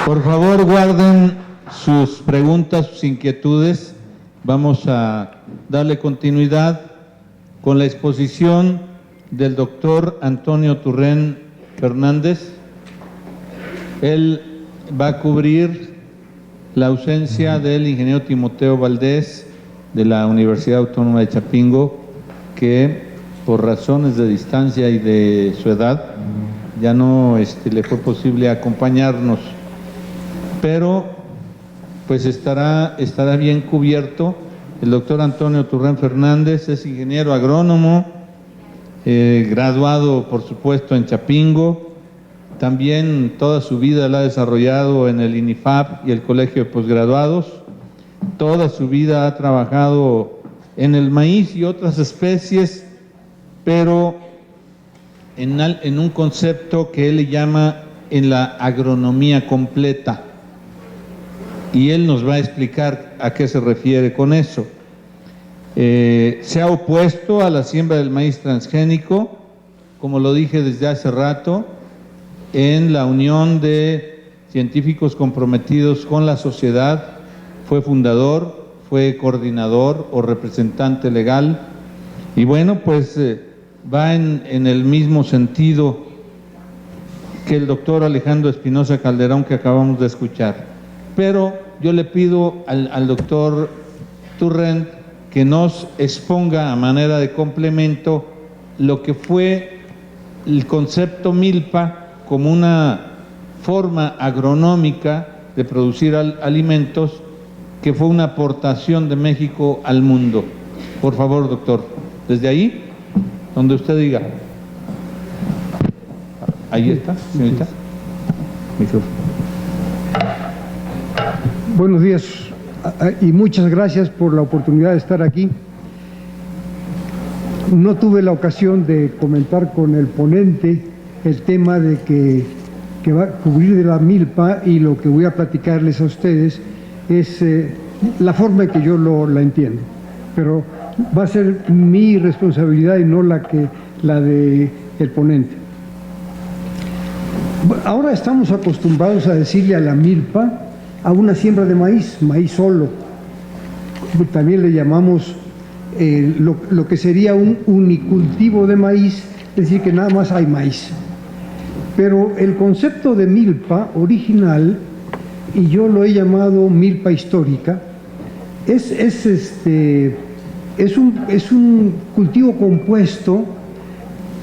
Por favor, guarden sus preguntas, sus inquietudes. Vamos a darle continuidad con la exposición del doctor Antonio Turren Fernández. Él va a cubrir la ausencia del ingeniero Timoteo Valdés de la Universidad Autónoma de Chapingo, que por razones de distancia y de su edad ya no le fue posible acompañarnos, pero pues estará bien cubierto. El doctor Antonio Turren Fernández es ingeniero agrónomo, graduado por supuesto en Chapingo. También toda su vida la ha desarrollado en el INIFAP y el Colegio de Posgraduados. Toda su vida ha trabajado en el maíz y otras especies, pero en un concepto que él le llama en la agronomía completa. Y él nos va a explicar a qué se refiere con eso. Se ha opuesto a la siembra del maíz transgénico, como lo dije desde hace rato, en la Unión de Científicos Comprometidos con la Sociedad. Fue fundador, fue coordinador o representante legal, y bueno, pues va en el mismo sentido que el doctor Alejandro Espinosa Calderón que acabamos de escuchar. Pero yo le pido al doctor Turren que nos exponga a manera de complemento lo que fue el concepto milpa como una forma agronómica de producir alimentos, que fue una aportación de México al mundo. Por favor, doctor, desde ahí, donde usted diga. Ahí está, señorita. Micrófono. Buenos días y muchas gracias por la oportunidad de estar aquí. No tuve la ocasión de comentar con el ponente el tema de que va a cubrir de la milpa, y lo que voy a platicarles a ustedes es la forma en que yo la entiendo, pero va a ser mi responsabilidad y no la de el ponente. Ahora estamos acostumbrados a decirle a la milpa a una siembra de maíz solo. También le llamamos lo que sería un unicultivo de maíz, es decir, que nada más hay maíz. Pero el concepto de milpa original, y yo lo he llamado milpa histórica, es un cultivo compuesto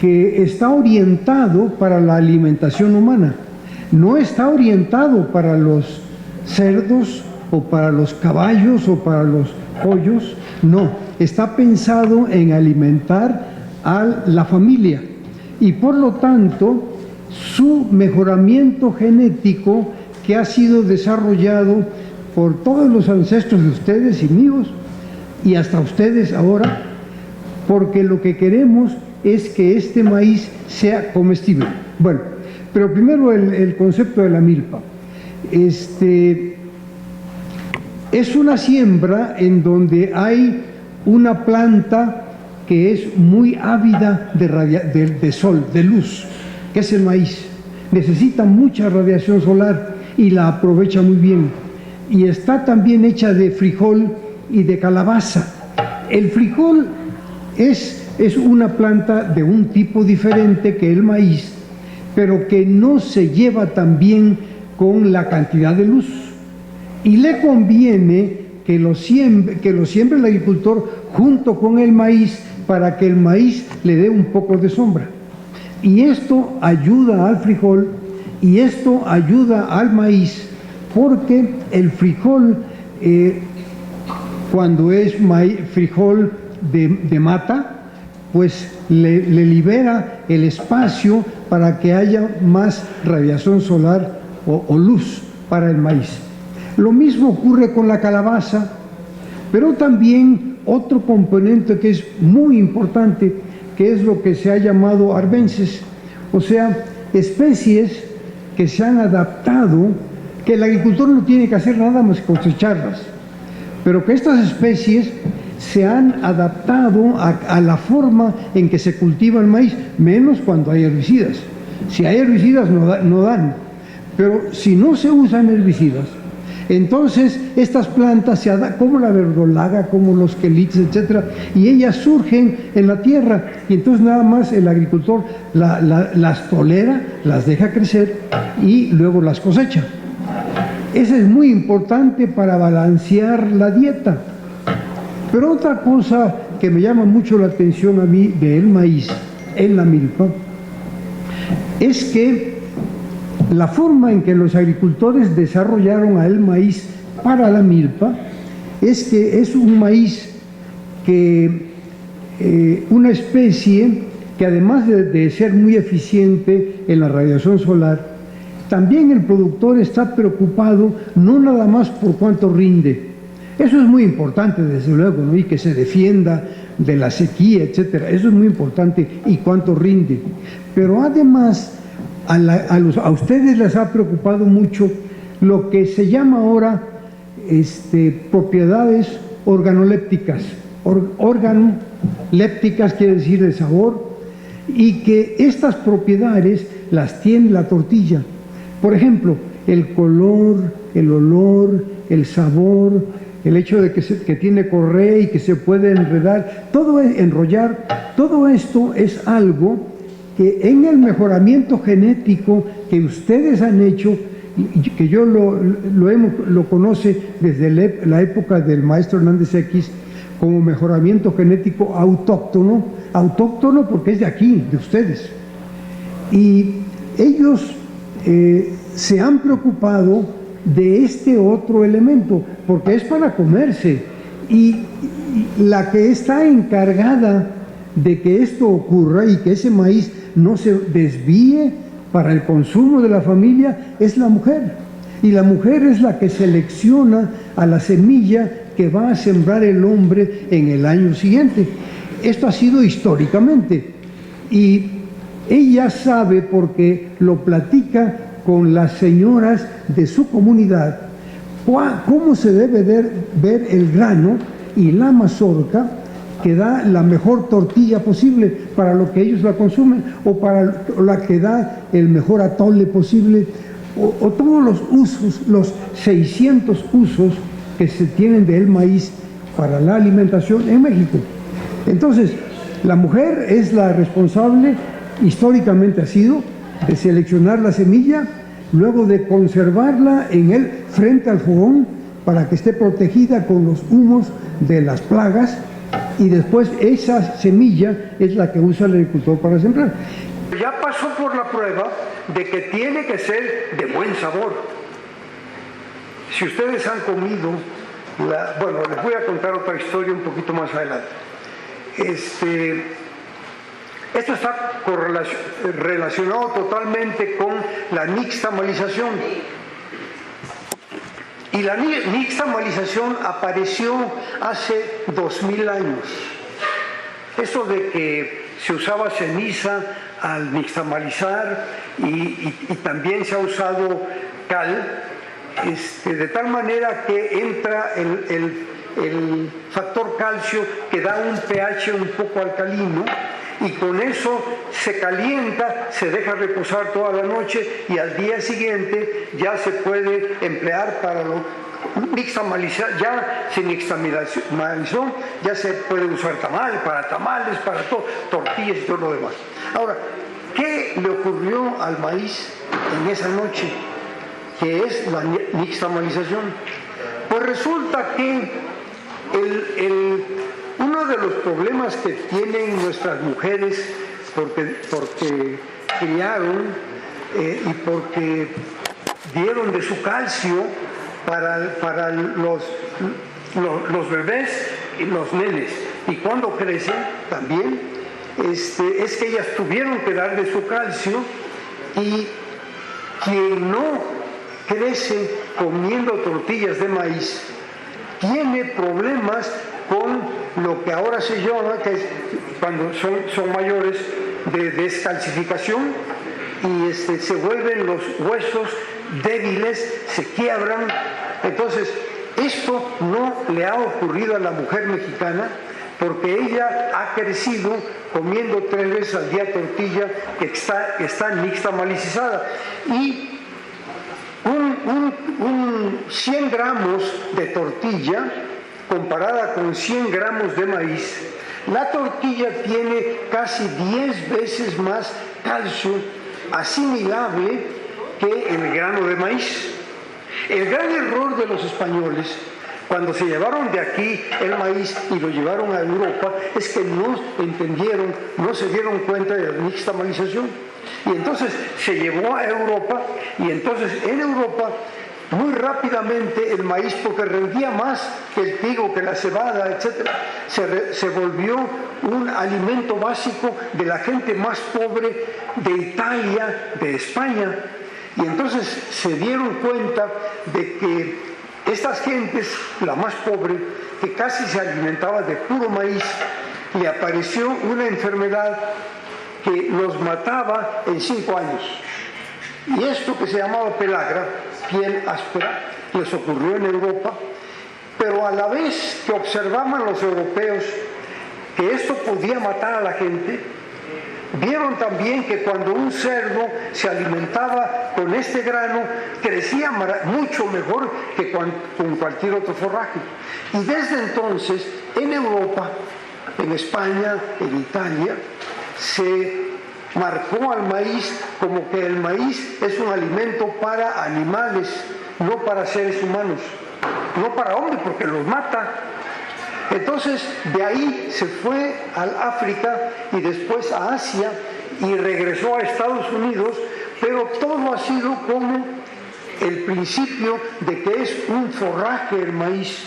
que está orientado para la alimentación humana. No está orientado para los cerdos o para los caballos o para los pollos, no, está pensado en alimentar a la familia, y por lo tanto su mejoramiento genético, que ha sido desarrollado por todos los ancestros de ustedes y míos y hasta ustedes ahora, porque lo que queremos es que este maíz sea comestible. Bueno, pero primero el concepto de la milpa. Es una siembra en donde hay una planta que es muy ávida de sol, de luz, que es el maíz. Necesita mucha radiación solar y la aprovecha muy bien. Y está también hecha de frijol y de calabaza. El frijol es una planta de un tipo diferente que el maíz, pero que no se lleva tan bien con la cantidad de luz. Y le conviene que lo siembre el agricultor junto con el maíz, para que el maíz le dé un poco de sombra. Y esto ayuda al frijol y esto ayuda al maíz, porque el frijol, cuando es frijol de mata, pues le libera el espacio para que haya más radiación solar o luz para el maíz. Lo mismo ocurre con la calabaza, pero también otro componente que es muy importante, que es lo que se ha llamado arbences, o sea, especies que se han adaptado, que el agricultor no tiene que hacer nada más que cosecharlas, pero que estas especies se han adaptado a la forma en que se cultiva el maíz, menos cuando hay herbicidas. Si hay herbicidas no dan, Pero si no se usan herbicidas, entonces estas plantas se adaptan, como la verdolaga, como los quelites, etcétera, y ellas surgen en la tierra, y entonces nada más el agricultor las tolera, las deja crecer y luego las cosecha. Eso es muy importante para balancear la dieta. Pero otra cosa que me llama mucho la atención a mí del maíz en la milpa es que la forma en que los agricultores desarrollaron el maíz para la milpa es que es un maíz que una especie que además de ser muy eficiente en la radiación solar, también el productor está preocupado no nada más por cuánto rinde. Eso es muy importante, desde luego, ¿no? Y que se defienda de la sequía, etcétera. Eso es muy importante, y cuánto rinde. Pero además, a ustedes les ha preocupado mucho lo que se llama ahora propiedades organolépticas. Organolépticas quiere decir de sabor, y que estas propiedades las tiene la tortilla. Por ejemplo, el color, el olor, el sabor, el hecho de que tiene correa y que se puede enredar, enrollar, todo esto es algo que en el mejoramiento genético que ustedes han hecho, que yo lo conoce desde la época del maestro Hernández X, como mejoramiento genético autóctono porque es de aquí, de ustedes. Y ellos se han preocupado de este otro elemento, porque es para comerse, y la que está encargada de que esto ocurra y que ese maíz no se desvíe para el consumo de la familia es la mujer, y la mujer es la que selecciona a la semilla que va a sembrar el hombre en el año siguiente. Esto ha sido históricamente, y ella sabe, porque lo platica con las señoras de su comunidad, cómo se debe ver el grano y la mazorca que da la mejor tortilla posible para lo que ellos la consumen, o para la que da el mejor atole posible, o todos los usos, los 600 usos que se tienen del maíz para la alimentación en México. Entonces, la mujer es la responsable, históricamente ha sido, de seleccionar la semilla, luego de conservarla frente al fogón para que esté protegida con los humos de las plagas, y después esa semilla es la que usa el agricultor para sembrar. Ya pasó por la prueba de que tiene que ser de buen sabor. Si ustedes han comido, bueno, les voy a contar otra historia un poquito más adelante. Esto está relacionado totalmente con la nixtamalización. Y la nixtamalización apareció hace 2000 años. Eso de que se usaba ceniza al nixtamalizar, y también se ha usado cal, de tal manera que entra el factor calcio, que da un pH un poco alcalino, y con eso se calienta, se deja reposar toda la noche, y al día siguiente ya se puede emplear para nixtamalizar. Ya sin nixtamalización ya se puede usar para tamales, para todo, tortillas y todo lo demás. Ahora, ¿qué le ocurrió al maíz en esa noche, que es la nixtamalización? Pues resulta que uno de los problemas que tienen nuestras mujeres, porque criaron y porque dieron de su calcio para los bebés y los nenes, y cuando crecen también, es que ellas tuvieron que dar de su calcio, y quien no crece comiendo tortillas de maíz tiene problemas con lo que ahora se llama, que es cuando son mayores, de descalcificación, y se vuelven los huesos débiles, se quiebran. Entonces, esto no le ha ocurrido a la mujer mexicana, porque ella ha crecido comiendo 3 veces al día tortilla que está nixtamalizada. Y 100 gramos de tortilla comparada con 100 gramos de maíz, la tortilla tiene casi 10 veces más calcio asimilable que el grano de maíz. El gran error de los españoles cuando se llevaron de aquí el maíz y lo llevaron a Europa es que no entendieron, no se dieron cuenta de la nixtamalización. Y entonces se llevó a Europa, y entonces en Europa muy rápidamente el maíz, porque rendía más que el trigo, que la cebada, etc., se volvió un alimento básico de la gente más pobre de Italia, de España. Y entonces se dieron cuenta de que estas gentes, la más pobre, que casi se alimentaba de puro maíz, le apareció una enfermedad que los mataba en 5 años. Y esto, que se llamaba pelagra, piel áspera, les ocurrió en Europa, pero a la vez que observaban los europeos que esto podía matar a la gente, vieron también que cuando un cerdo se alimentaba con este grano, crecía mucho mejor que con cualquier otro forraje. Y desde entonces, en Europa, en España, en Italia, se marcó al maíz como que el maíz es un alimento para animales, no para seres humanos, no para hombres, porque los mata. Entonces, de ahí se fue al África y después a Asia y regresó a Estados Unidos, pero todo ha sido como el principio de que es un forraje el maíz.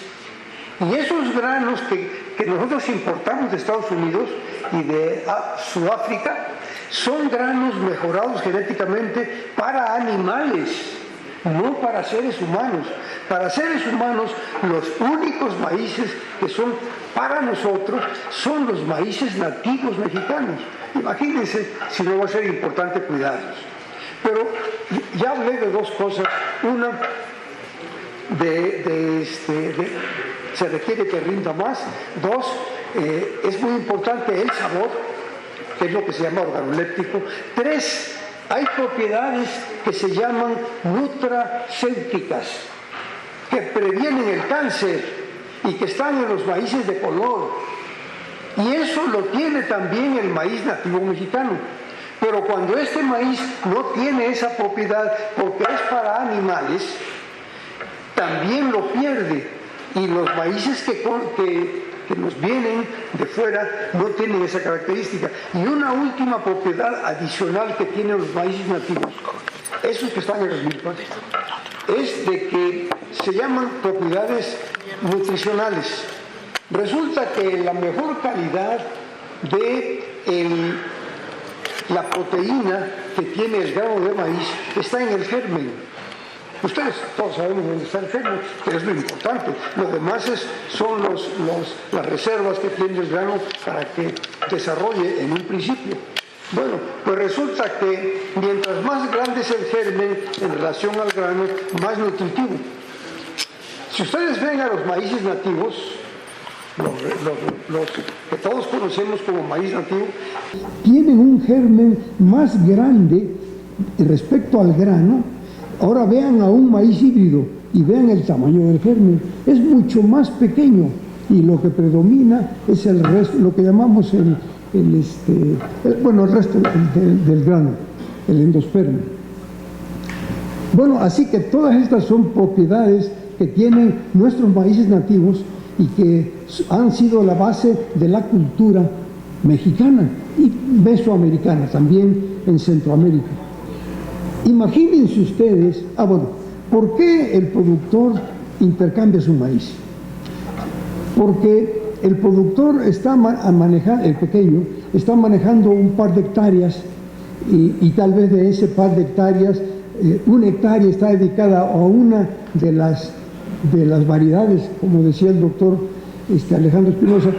Y esos granos que nosotros importamos de Estados Unidos y de Sudáfrica son granos mejorados genéticamente para animales, no para seres humanos. Para seres humanos, los únicos maíces que son para nosotros son los maíces nativos mexicanos. Imagínense si no va a ser importante cuidarlos. Pero ya hablé de dos cosas. Una, se requiere que rinda más. Dos, es muy importante el sabor, que es lo que se llama organoléptico. Tres, hay propiedades que se llaman nutracéuticas, que previenen el cáncer y que están en los maíces de color. Y eso lo tiene también el maíz nativo mexicano. Pero cuando este maíz no tiene esa propiedad porque es para animales, también lo pierde. Y los maíces que nos vienen de fuera no tienen esa característica. Y una última propiedad adicional que tienen los maíces nativos, esos que están en los milpas, es de que se llaman propiedades nutricionales. Resulta que la mejor calidad de la proteína que tiene el grano de maíz está en el germen. Ustedes todos sabemos dónde está el germen, que es lo importante. Lo demás son las reservas que tiene el grano para que desarrolle en un principio. Bueno, pues resulta que mientras más grande es el germen en relación al grano, más nutritivo. Si ustedes ven a los maíces nativos, los que todos conocemos como maíz nativo, tienen un germen más grande respecto al grano. Ahora vean a un maíz híbrido y vean el tamaño del germen, es mucho más pequeño, y lo que predomina es el resto, lo que llamamos el resto del grano, el endospermo. Bueno, así que todas estas son propiedades que tienen nuestros maíces nativos y que han sido la base de la cultura mexicana y mesoamericana, también en Centroamérica. Imagínense ustedes, ¿por qué el productor intercambia su maíz? Porque el productor está manejando, el pequeño, está manejando un par de hectáreas y tal vez de ese par de hectáreas, una hectárea está dedicada a una de las variedades, como decía el doctor Alejandro Espinosa,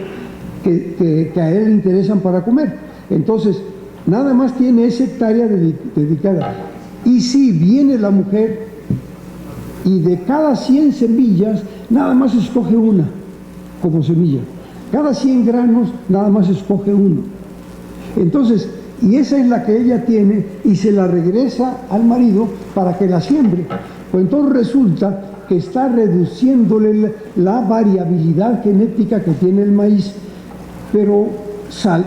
que a él le interesan para comer. Entonces, nada más tiene esa hectárea dedicada. Y si viene la mujer y de cada 100 semillas, nada más escoge una como semilla. Cada 100 granos, nada más escoge uno. Entonces, y esa es la que ella tiene y se la regresa al marido para que la siembre. Pues entonces resulta que está reduciéndole la variabilidad genética que tiene el maíz, pero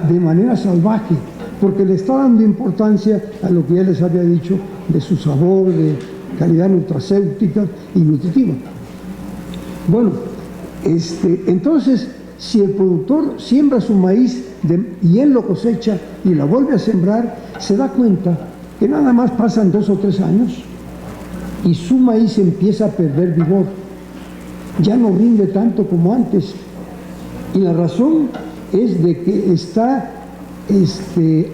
de manera salvaje, porque le está dando importancia a lo que ya les había dicho de su sabor, de calidad nutracéutica y nutritiva. Bueno, entonces, si el productor siembra su maíz y él lo cosecha y lo vuelve a sembrar, se da cuenta que nada más pasan 2 o 3 años y su maíz empieza a perder vigor, ya no rinde tanto como antes. Y la razón es de que está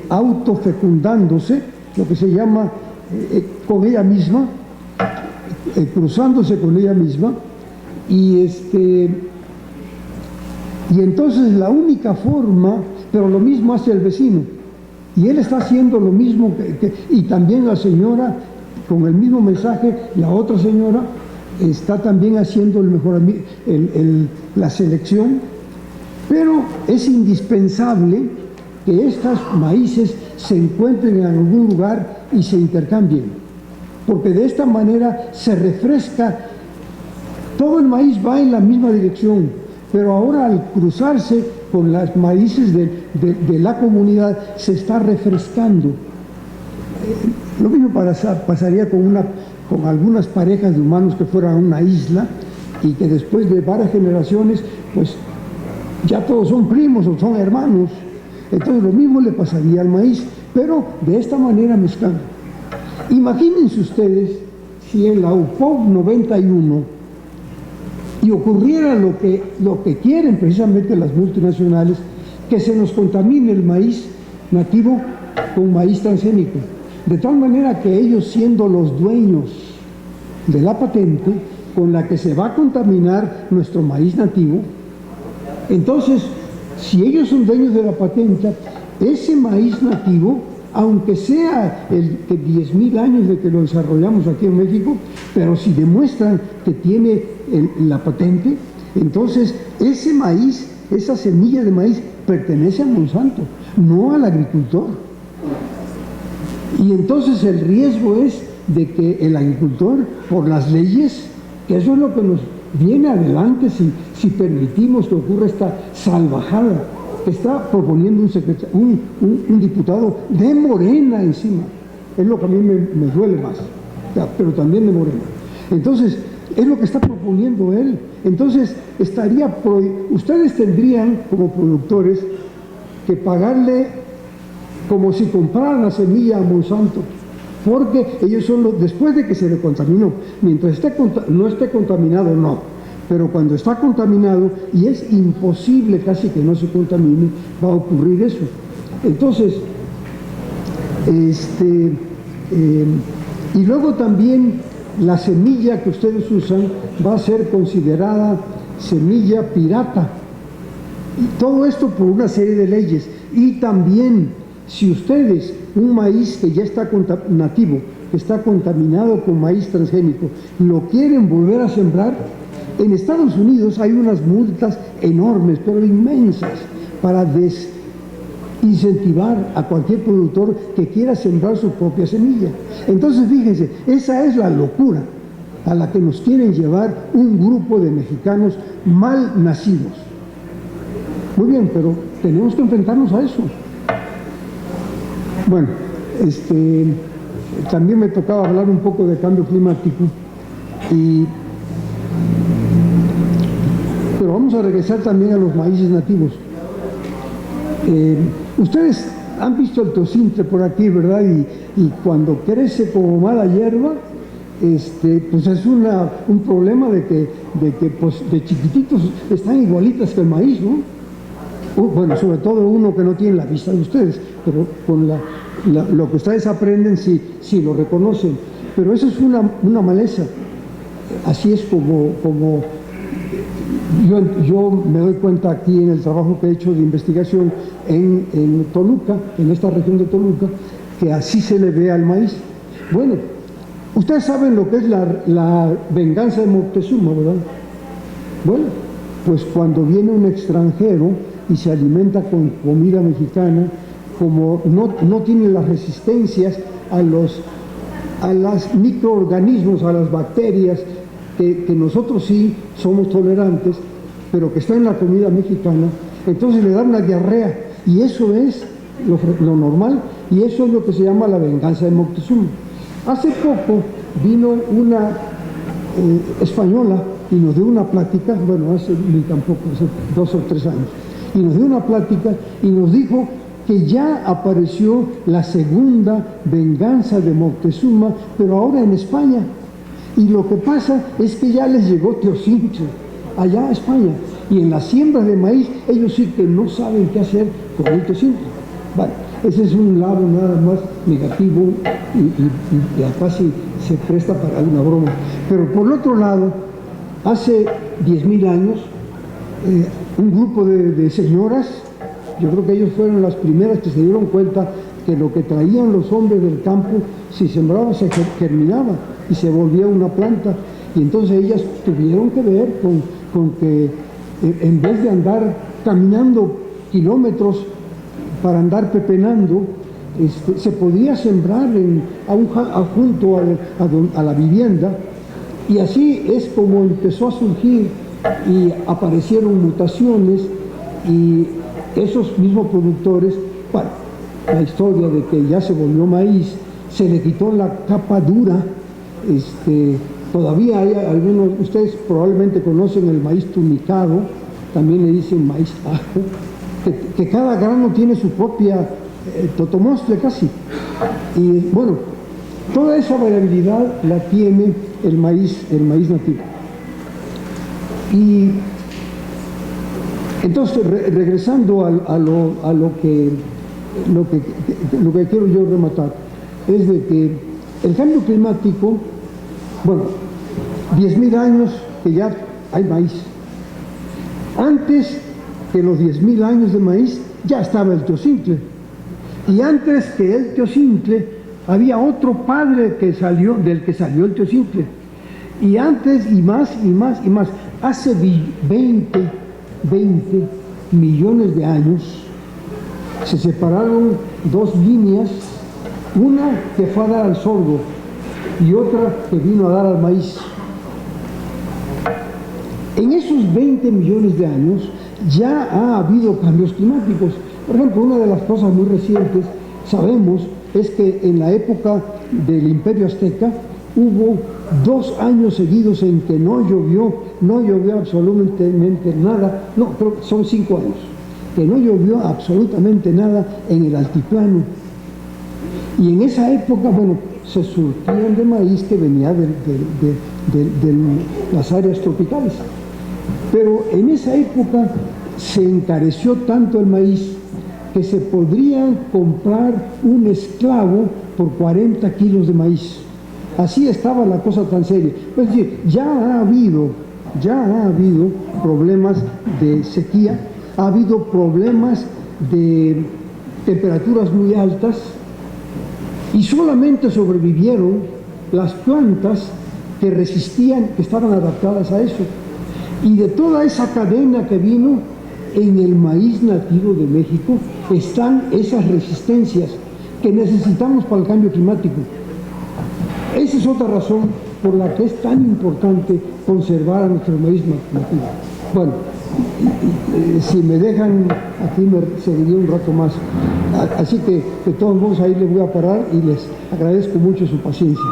autofecundándose, lo que se llama con ella misma, cruzándose con ella misma, y entonces la única forma, pero lo mismo hace el vecino, y él está haciendo lo mismo y también la señora, con el mismo mensaje, la otra señora está también haciendo la selección, pero es indispensable que estas maíces se encuentren en algún lugar y se intercambien, porque de esta manera se refresca. Todo el maíz va en la misma dirección, pero ahora al cruzarse con las maíces de la comunidad se está refrescando. Lo mismo pasaría con algunas parejas de humanos que fueran a una isla y que después de varias generaciones, pues ya todos son primos o son hermanos. Entonces lo mismo le pasaría al maíz, pero de esta manera mezclando. Imagínense ustedes si en la UPOV 91 y ocurriera lo que quieren precisamente las multinacionales, que se nos contamine el maíz nativo con maíz transgénico, de tal manera que ellos, siendo los dueños de la patente con la que se va a contaminar nuestro maíz nativo, entonces, si ellos son dueños de la patente, ese maíz nativo, aunque sea el de 10.000 años de que lo desarrollamos aquí en México, pero si demuestran que tiene la patente, entonces ese maíz, esa semilla de maíz, pertenece a Monsanto, no al agricultor. Y entonces el riesgo es de que el agricultor, por las leyes, que eso es lo que nos viene adelante si permitimos que ocurra esta salvajada que está proponiendo un diputado de Morena encima. Es lo que a mí me duele más, pero también de Morena. Entonces, es lo que está proponiendo él. Entonces, ustedes tendrían como productores que pagarle como si compraran la semilla a Monsanto, porque ellos son después de que se le contaminó, mientras no esté contaminado, no, pero cuando está contaminado, y es imposible casi que no se contamine, va a ocurrir eso. Entonces, y luego también la semilla que ustedes usan va a ser considerada semilla pirata, y todo esto por una serie de leyes. Y también, si ustedes, un maíz que ya está nativo, que está contaminado con maíz transgénico, lo quieren volver a sembrar, en Estados Unidos hay unas multas enormes, pero inmensas, para desincentivar a cualquier productor que quiera sembrar su propia semilla. Entonces, fíjense, esa es la locura a la que nos quieren llevar un grupo de mexicanos mal nacidos. Muy bien, pero tenemos que enfrentarnos a eso. Bueno, también me tocaba hablar un poco de cambio climático, pero vamos a regresar también a los maíces nativos. Ustedes han visto el tocintle por aquí, ¿verdad? Y cuando crece como mala hierba, pues es un problema de que pues, de chiquititos están igualitas que el maíz, ¿no? Bueno, sobre todo uno que no tiene la vista de ustedes, pero con lo que ustedes aprenden sí lo reconocen. Pero eso es una maleza. Así es como yo me doy cuenta aquí en el trabajo que he hecho de investigación en Toluca, en esta región de Toluca, que así se le ve al maíz. Bueno, ustedes saben lo que es la venganza de Moctezuma, ¿verdad? Bueno, pues cuando viene un extranjero y se alimenta con comida mexicana, como no tienen las resistencias a los microorganismos, a las bacterias, que nosotros sí somos tolerantes, pero que está en la comida mexicana, entonces le da una diarrea, y eso es lo normal, y eso es lo que se llama la venganza de Moctezuma. Hace poco vino una española y nos dio una plática, bueno, hace 2 o 3 años, y nos dio una plática y nos dijo que ya apareció la segunda venganza de Moctezuma, pero ahora en España. Y lo que pasa es que ya les llegó Teocintli allá a España, y en las siembras de maíz ellos sí que no saben qué hacer con el Teocintli. Vale, ese es un lado nada más negativo y ya casi se presta para una broma. Pero por el otro lado, hace 10.000 años, un grupo de señoras, yo creo que ellos fueron las primeras que se dieron cuenta que lo que traían los hombres del campo, si sembraba se germinaba y se volvía una planta. Y entonces ellas tuvieron que ver con que en vez de andar caminando kilómetros para andar pepenando, se podía sembrar junto a la vivienda, y así es como empezó a surgir y aparecieron mutaciones, y esos mismos productores, bueno, la historia de que ya se volvió maíz, se le quitó la capa dura, todavía hay algunos, ustedes probablemente conocen el maíz tunicado, también le dicen maíz ajo, que cada grano tiene su propia totomostle casi. Y bueno, toda esa variabilidad la tiene el maíz nativo. Y entonces, regresando a lo que quiero yo rematar, es de que el cambio climático, bueno, 10.000 años que ya hay maíz. Antes que los 10.000 años de maíz ya estaba el Teocintli. Y antes que el Teocintli había otro padre del que salió el Teocintli. Y antes, y más, hace 20 millones de años, se separaron 2 líneas, una que fue a dar al sorgo y otra que vino a dar al maíz. En esos 20 millones de años ya ha habido cambios climáticos. Por ejemplo, una de las cosas muy recientes, sabemos, es que en la época del Imperio Azteca hubo 2 años seguidos en que no llovió absolutamente nada, no, creo que son 5 años, que no llovió absolutamente nada en el altiplano. Y en esa época, bueno, se surtían de maíz que venía de las áreas tropicales. Pero en esa época se encareció tanto el maíz que se podría comprar un esclavo por 40 kilos de maíz. Así estaba la cosa tan seria. Es decir, ya ha habido problemas de sequía, ha habido problemas de temperaturas muy altas, y solamente sobrevivieron las plantas que resistían, que estaban adaptadas a eso. Y de toda esa cadena que vino, en el maíz nativo de México están esas resistencias que necesitamos para el cambio climático. Esa es otra razón por la que es tan importante conservar a nuestro maíz nativo. Bueno, si me dejan, aquí me seguiría un rato más. Así que de todos modos ahí les voy a parar y les agradezco mucho su paciencia.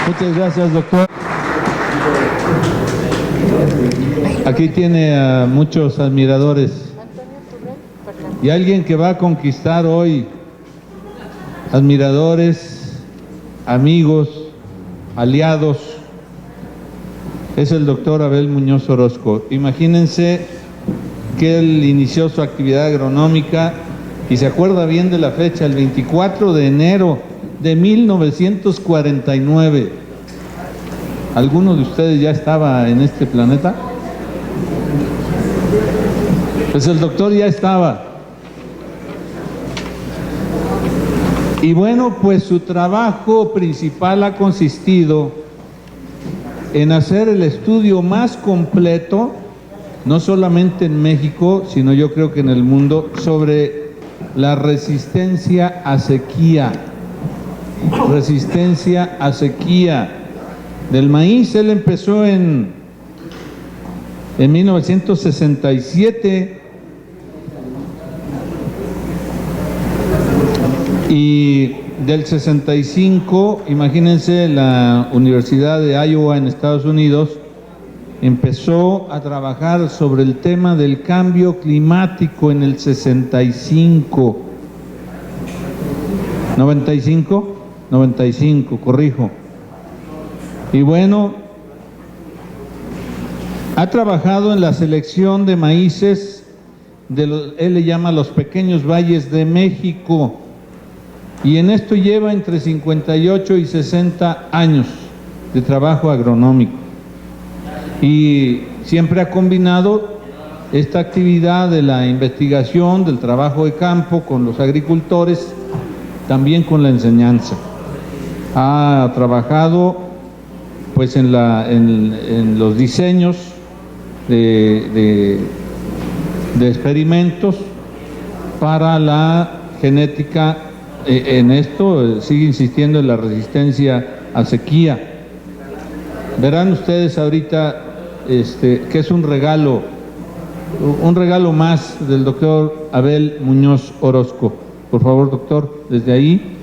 Muchas gracias, doctor. Aquí tiene a muchos admiradores y alguien que va a conquistar hoy admiradores, amigos, aliados, es el doctor Abel Muñoz Orozco. Imagínense que él inició su actividad agronómica y se acuerda bien de la fecha, el 24 de enero de 1949. ¿Alguno de ustedes ya estaba en este planeta? Pues el doctor ya estaba. Y bueno, pues su trabajo principal ha consistido en hacer el estudio más completo no solamente en México, sino yo creo que en el mundo, sobre la resistencia a sequía. Resistencia a sequía del maíz. Él empezó en 1967 y del 65, imagínense, la Universidad de Iowa en Estados Unidos empezó a trabajar sobre el tema del cambio climático en el 65. 95, corrijo. Y bueno, ha trabajado en la selección de maíces, él le llama los pequeños valles de México, y en esto lleva entre 58 y 60 años de trabajo agronómico. Y siempre ha combinado esta actividad de la investigación, del trabajo de campo con los agricultores, también con la enseñanza. Ha trabajado pues en los diseños de experimentos para la genética. En esto sigue insistiendo en la resistencia a sequía. Verán ustedes ahorita que es un regalo más del doctor Abel Muñoz Orozco. Por favor, doctor, desde ahí.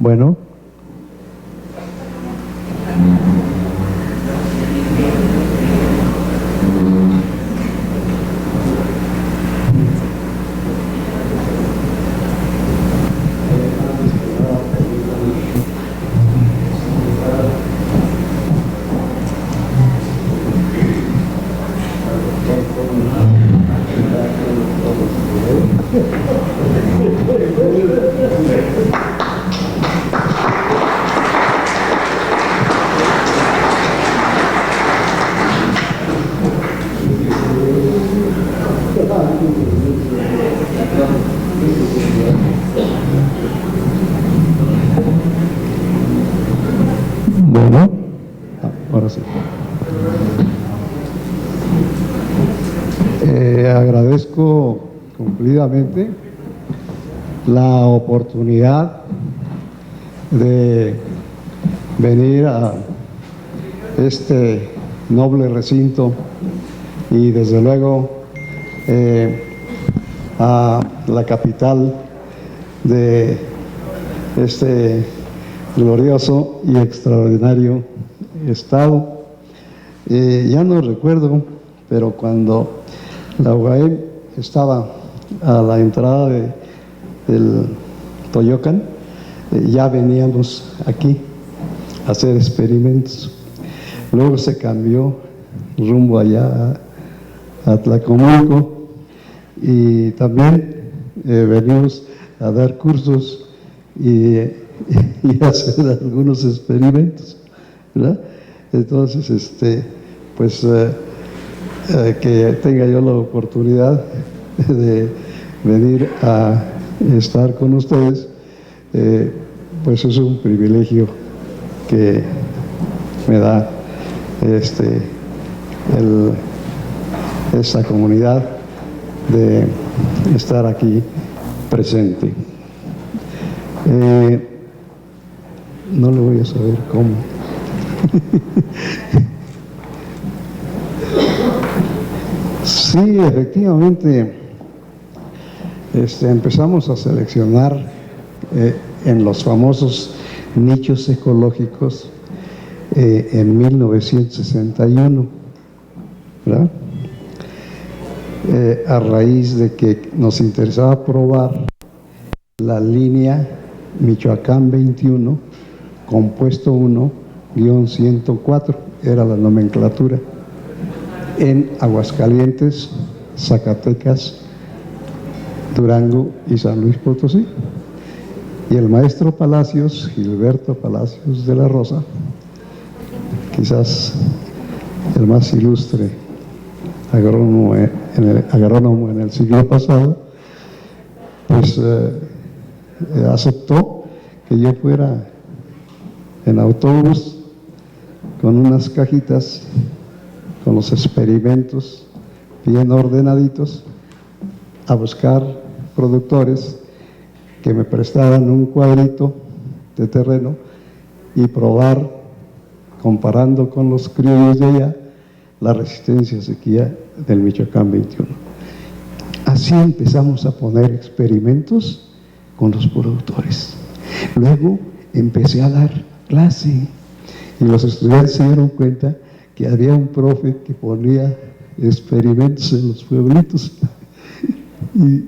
Bueno. Bueno, ahora sí. Agradezco cumplidamente la oportunidad de venir a este noble recinto y desde luego a la capital de este glorioso y extraordinario estado. Ya no recuerdo, pero cuando la UAM estaba a la entrada del Toyocan, ya veníamos aquí a hacer experimentos. Luego se cambió rumbo allá a Tlacomulco y también venimos a dar cursos y hacer algunos experimentos, ¿verdad? Entonces, pues que tenga yo la oportunidad de venir a estar con ustedes, pues es un privilegio que me da esta comunidad de estar aquí presente. No le voy a saber cómo. Sí, efectivamente, empezamos a seleccionar en los famosos nichos ecológicos en 1961, ¿verdad? A raíz de que nos interesaba probar la línea Michoacán 21, compuesto 1-104, era la nomenclatura, en Aguascalientes, Zacatecas, Durango y San Luis Potosí. Y el maestro Palacios, Gilberto Palacios de la Rosa, quizás el más ilustre agrónomo en el siglo pasado, pues aceptó que yo fuera en autobús con unas cajitas con los experimentos bien ordenaditos a buscar productores que me prestaran un cuadrito de terreno y probar, comparando con los criollos de allá, la resistencia a sequía del Michoacán 21. Así empezamos a poner experimentos con los productores. Luego empecé a dar clase y los estudiantes se dieron cuenta que había un profe que ponía experimentos en los pueblitos. Y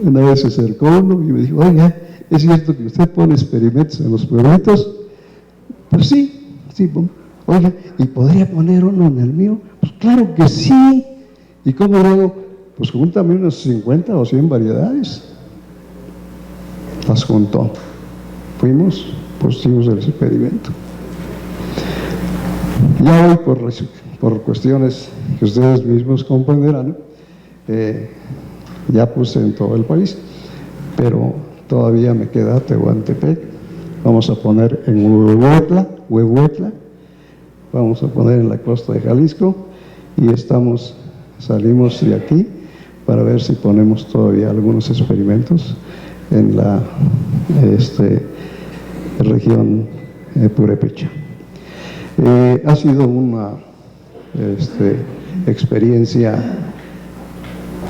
una vez se acercó uno y me dijo: oiga, ¿es cierto que usted pone experimentos en los pueblitos? Pues sí, oiga, ¿y podría poner uno en el mío? Pues claro que sí. ¿Y cómo luego? Pues júntame unas 50 o 100 variedades. Las juntó. Fuimos, pusimos el experimento. Ya hoy, por cuestiones que ustedes mismos comprenderán, ya puse en todo el país, pero todavía me queda Tehuantepec. Vamos a poner en Huehuetla, vamos a poner en la costa de Jalisco, y salimos de aquí para ver si ponemos todavía algunos experimentos en la región purépecha. Ha sido una experiencia,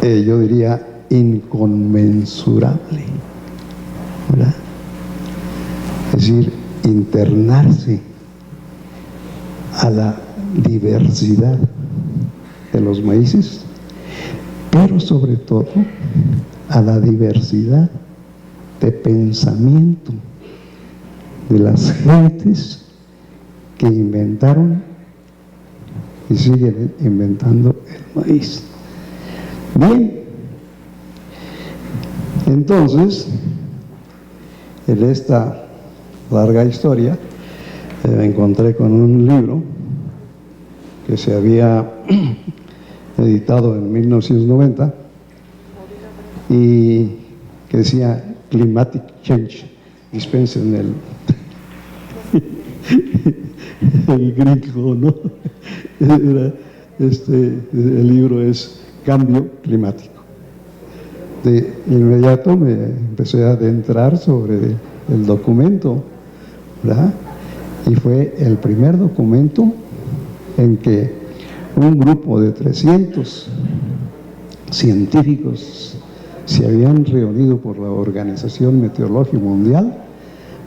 yo diría, inconmensurable, ¿verdad? Es decir, internarse a la diversidad de los maíces, pero sobre todo a la diversidad de pensamiento de las gentes que inventaron y siguen inventando el maíz. Bien, entonces, en esta larga historia, me encontré con un libro que se había editado en 1990 y que decía Climatic Change, dispensen el gringo, ¿no? El libro es Cambio Climático. De inmediato me empecé a adentrar sobre el documento, ¿verdad? Y fue el primer documento en que un grupo de 300 científicos se habían reunido por la Organización Meteorológica Mundial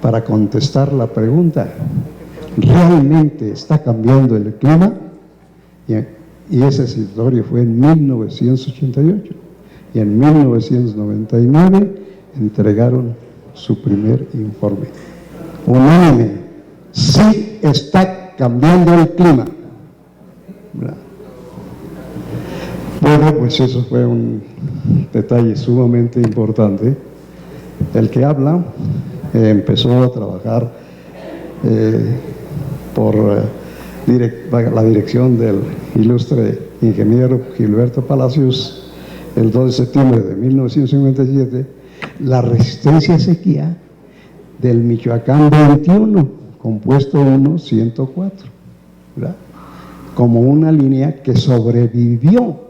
para contestar la pregunta: ¿realmente está cambiando el clima? Y ese citatorio fue en 1988, y en 1999 entregaron su primer informe. Unánime: sí está cambiando el clima. Bueno, pues eso fue un detalle sumamente importante. El que habla empezó a trabajar por la dirección del ilustre ingeniero Gilberto Palacios el 2 de septiembre de 1957, la resistencia a sequía del Michoacán 21, compuesto 1, 104, ¿verdad? Como una línea que sobrevivió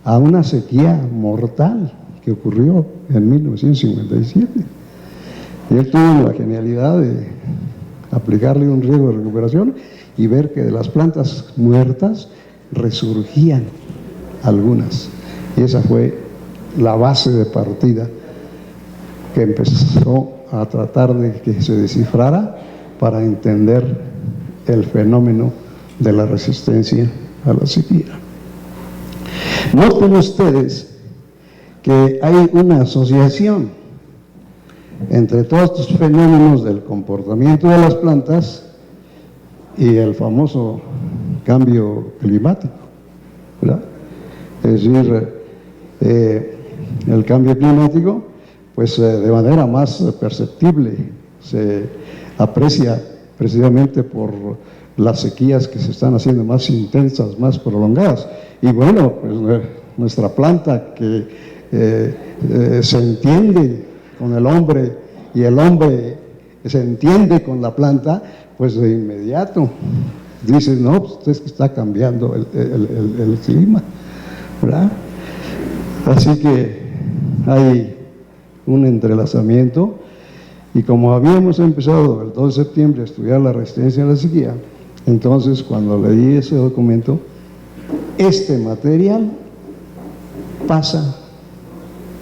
a una sequía mortal que ocurrió en 1957. Y él tuvo la genialidad de aplicarle un riego de recuperación y ver que de las plantas muertas resurgían algunas. Y esa fue la base de partida que empezó a tratar de que se descifrara para entender el fenómeno de la resistencia a la sequía. Noten ustedes que hay una asociación entre todos estos fenómenos del comportamiento de las plantas y el famoso cambio climático, ¿verdad? Es decir, el cambio climático, pues de manera más perceptible se aprecia precisamente por las sequías que se están haciendo más intensas, más prolongadas. Y bueno, pues nuestra planta que se entiende con el hombre y el hombre se entiende con la planta, pues de inmediato dice, no, pues es que está cambiando el clima, ¿verdad? Así que hay un entrelazamiento, y como habíamos empezado el 2 de septiembre a estudiar la resistencia a la sequía, entonces cuando leí ese documento, este material pasa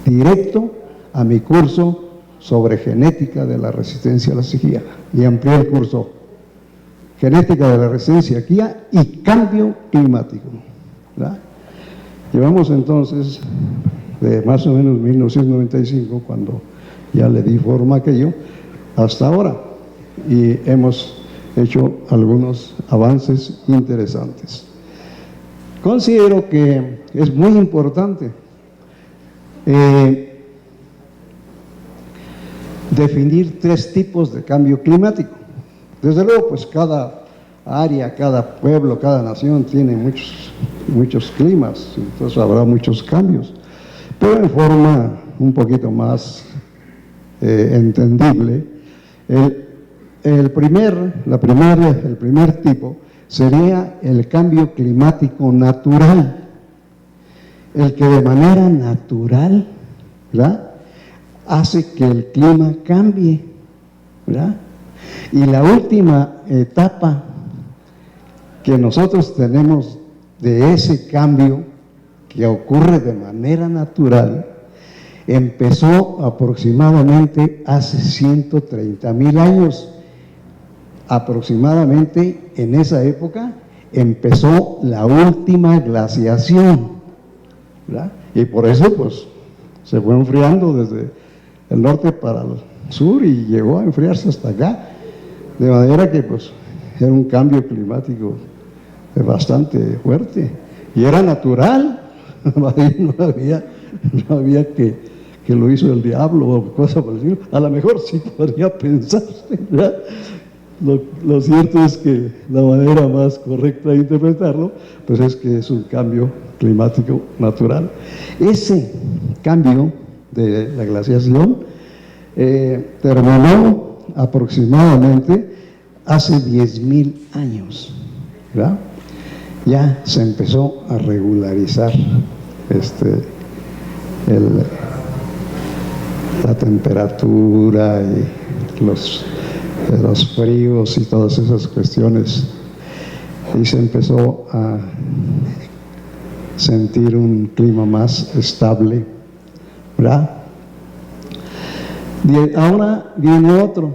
directo a mi curso sobre genética de la resistencia a la sequía, y amplié el curso genética de la resistencia a la sequía y cambio climático, ¿verdad? Llevamos entonces de más o menos 1995, cuando ya le di forma a aquello, hasta ahora, y hemos hecho algunos avances interesantes. Considero que es muy importante definir 3 tipos de cambio climático. Desde luego, pues cada área, cada pueblo, cada nación tiene muchos climas, entonces habrá muchos cambios, pero en forma un poquito más entendible. El primer tipo sería el cambio climático natural, el que de manera natural, ¿verdad?, hace que el clima cambie, ¿verdad? Y la última etapa que nosotros tenemos de ese cambio que ocurre de manera natural empezó aproximadamente hace 130,000 años. Aproximadamente en esa época empezó la última glaciación, ¿verdad? Y por eso pues se fue enfriando desde el norte para el sur y llegó a enfriarse hasta acá, de manera que pues era un cambio climático bastante fuerte y era natural. No había que lo hizo el diablo o cosa por decirlo. A lo mejor sí podría pensarse, ¿verdad? Lo cierto es que la manera más correcta de interpretarlo pues es que es un cambio climático natural. Ese cambio de la glaciación terminó aproximadamente hace 10,000 años, ¿verdad? Ya se empezó a regularizar la temperatura y los fríos y todas esas cuestiones, y se empezó a sentir un clima más estable, ¿verdad? Ahora viene otro,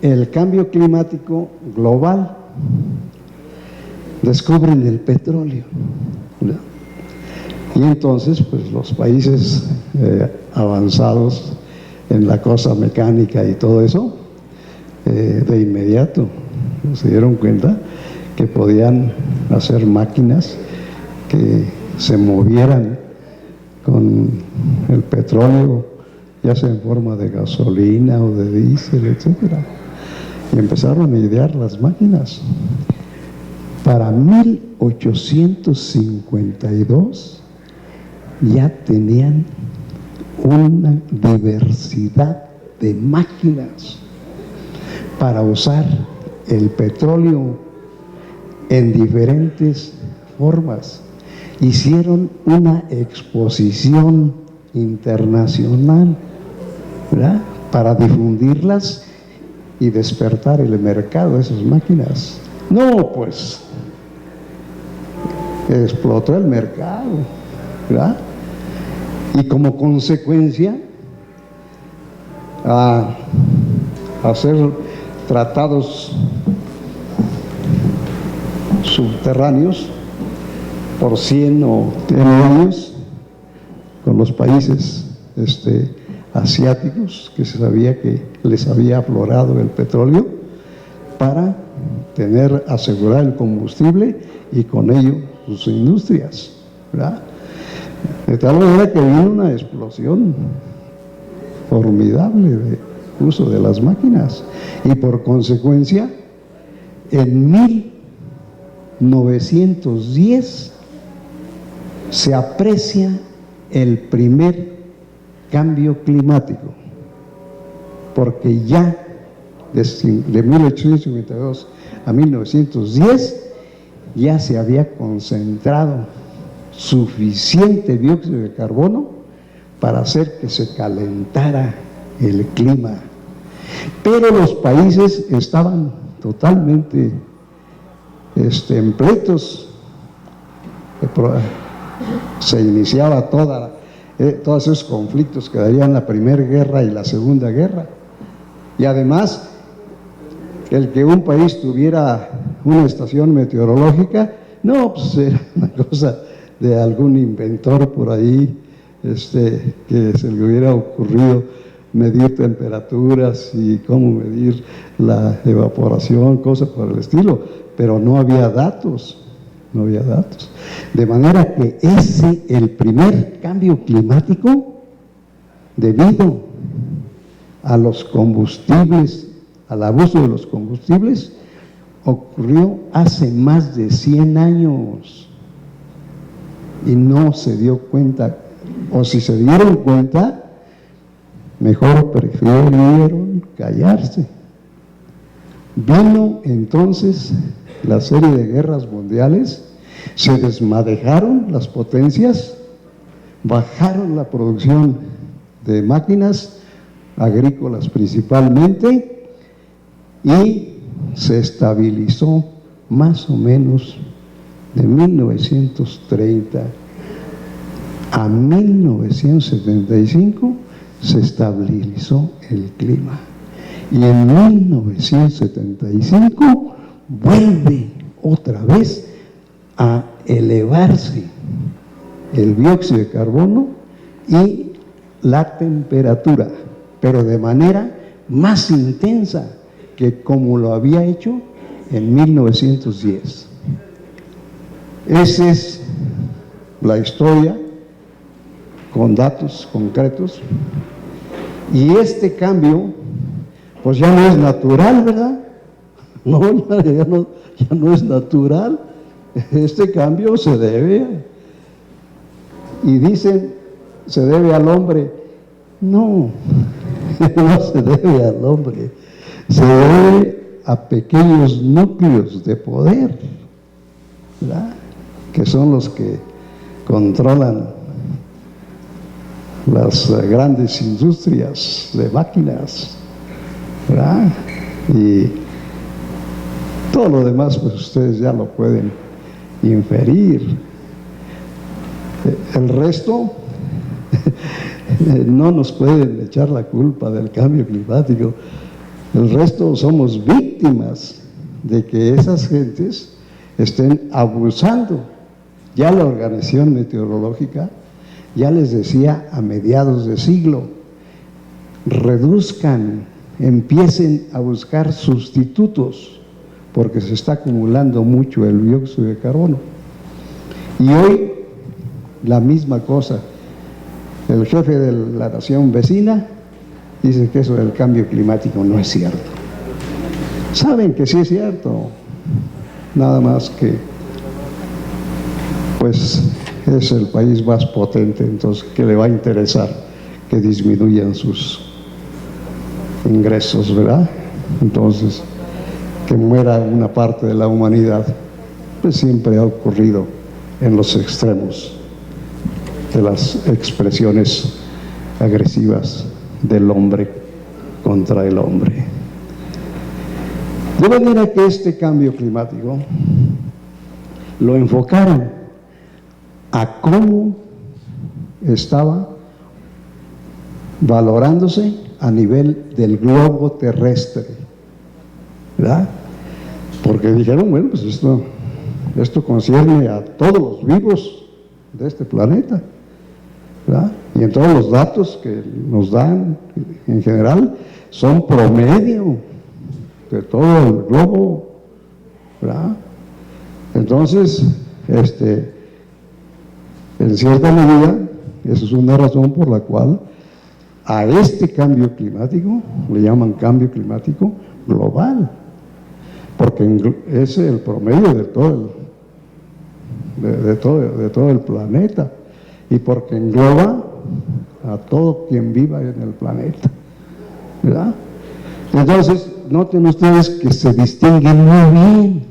el cambio climático global. Descubren el petróleo, ¿verdad? Y entonces pues los países avanzados en la cosa mecánica y todo eso, de inmediato se dieron cuenta que podían hacer máquinas que se movieran con el petróleo, ya sea en forma de gasolina o de diésel, etcétera. Y empezaron a idear las máquinas. Para 1852 ya tenían una diversidad de máquinas para usar el petróleo en diferentes formas. Hicieron una exposición internacional, ¿verdad?, para difundirlas y despertar el mercado de esas máquinas. No, pues explotó el mercado, ¿verdad? Y como consecuencia a hacer tratados subterráneos por 100 o 100 años con los países asiáticos, que se sabía que les había aflorado el petróleo, para asegurar el combustible y con ello sus industrias, ¿verdad? De tal manera que vino una explosión formidable uso de las máquinas. Y por consecuencia, en 1910 se aprecia el primer cambio climático, porque ya de 1852 a 1910 ya se había concentrado suficiente dióxido de carbono para hacer que se calentara el clima. Pero los países estaban totalmente en pleitos. Se iniciaba todos esos conflictos que darían la Primera Guerra y la Segunda Guerra. Y además, el que un país tuviera una estación meteorológica, no, pues era una cosa de algún inventor por ahí, que se le hubiera ocurrido medir temperaturas y cómo medir la evaporación, cosas por el estilo, pero no había datos. De manera que el primer cambio climático, debido a los combustibles, al abuso de los combustibles, ocurrió hace más de 100 años y no se dio cuenta, o si se dieron cuenta, mejor prefirieron callarse. Vino entonces la serie de guerras mundiales, se desmadejaron las potencias, bajaron la producción de máquinas agrícolas principalmente y se estabilizó más o menos de 1930 a 1975 se estabilizó el clima. Y en 1975 vuelve otra vez a elevarse el dióxido de carbono y la temperatura, pero de manera más intensa que como lo había hecho en 1910. Esa es la historia con datos concretos. Y este cambio, pues ya no es natural, ¿verdad? No, ya no es natural. Este cambio se debe, y dicen, se debe al hombre. No, no se debe al hombre, se debe a pequeños núcleos de poder, ¿verdad?, que son los que controlan las grandes industrias de máquinas, ¿verdad? Y todo lo demás, pues ustedes ya lo pueden inferir. El resto no nos pueden echar la culpa del cambio climático. El resto somos víctimas de que esas gentes estén abusando. Ya la Organización Meteorológica ya les decía a mediados de siglo: reduzcan, empiecen a buscar sustitutos, porque se está acumulando mucho el dióxido de carbono. Y hoy la misma cosa. El jefe de la nación vecina dice que eso del cambio climático no es cierto. Saben que sí es cierto, nada más que pues es el país más potente, entonces que le va a interesar que disminuyan sus ingresos, ¿verdad? Entonces, que muera una parte de la humanidad, pues siempre ha ocurrido en los extremos de las expresiones agresivas del hombre contra el hombre. De manera que este cambio climático lo enfocaron a cómo estaba valorándose a nivel del globo terrestre, ¿verdad? Porque dijeron, bueno, pues esto concierne a todos los vivos de este planeta, ¿verdad? Y en todos los datos que nos dan en general son promedio de todo el globo, ¿verdad? Entonces, en cierta medida, esa es una razón por la cual a este cambio climático, le llaman cambio climático global, porque es el promedio de todo el planeta, y porque engloba a todo quien viva en el planeta, ¿verdad? Entonces, noten ustedes que se distingue muy bien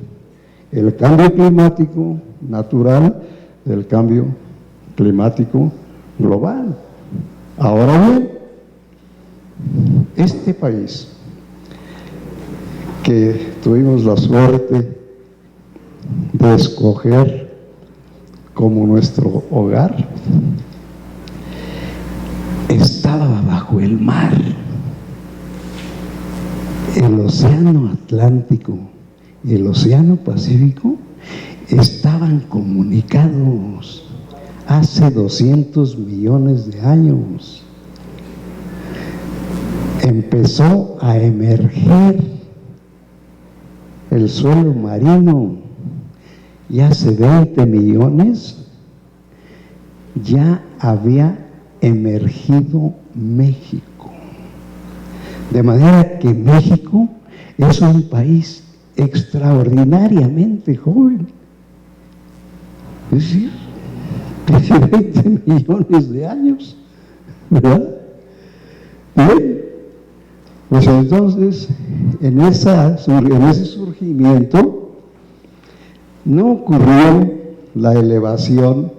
el cambio climático natural del cambio climático global. Ahora bien, este país que tuvimos la suerte de escoger como nuestro hogar, estaba bajo el mar. El océano Atlántico y el océano Pacífico estaban comunicados hace 200 millones de años. Empezó a emerger el suelo marino y hace 20 millones ya había emergido México. De manera que México es un país extraordinariamente joven. Es decir, tiene 20 millones de años, ¿verdad? Bien, pues entonces, en ese surgimiento no ocurrió la elevación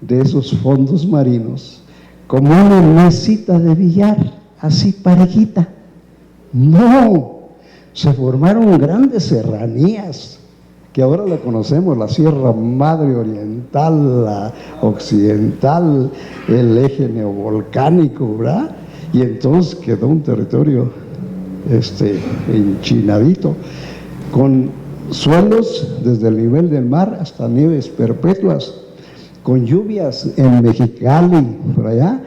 de esos fondos marinos como una mesita de billar, así parejita. No, se formaron grandes serranías, que ahora la conocemos, la Sierra Madre Oriental, la Occidental, el eje neovolcánico, ¿verdad? Y entonces quedó un territorio enchinadito, con suelos desde el nivel del mar hasta nieves perpetuas, con lluvias en Mexicali, por allá,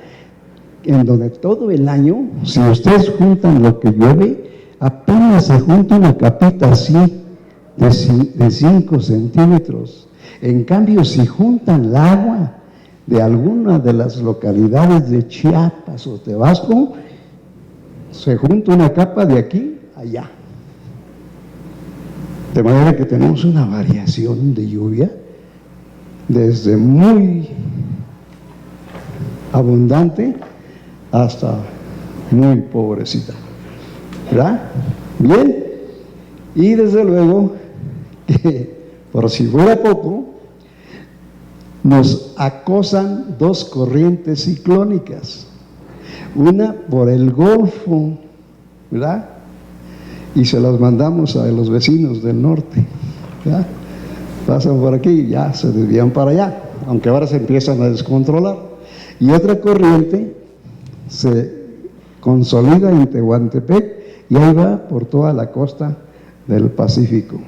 en donde todo el año, si ustedes juntan lo que llueve, apenas se junta una capita así de 5 centímetros. En cambio, si juntan el agua de alguna de las localidades de Chiapas o Tabasco, se junta una capa de aquí a allá. De manera que tenemos una variación de lluvia desde muy abundante hasta muy pobrecita, ¿verdad? Bien, y desde luego que, por si fuera poco, nos acosan dos corrientes ciclónicas, una por el Golfo, ¿verdad? Y se las mandamos a los vecinos del norte, ¿verdad? Pasan por aquí y ya se desvían para allá, aunque ahora se empiezan a descontrolar. Y otra corriente se consolida en Tehuantepec y ahí va por toda la costa del Pacífico.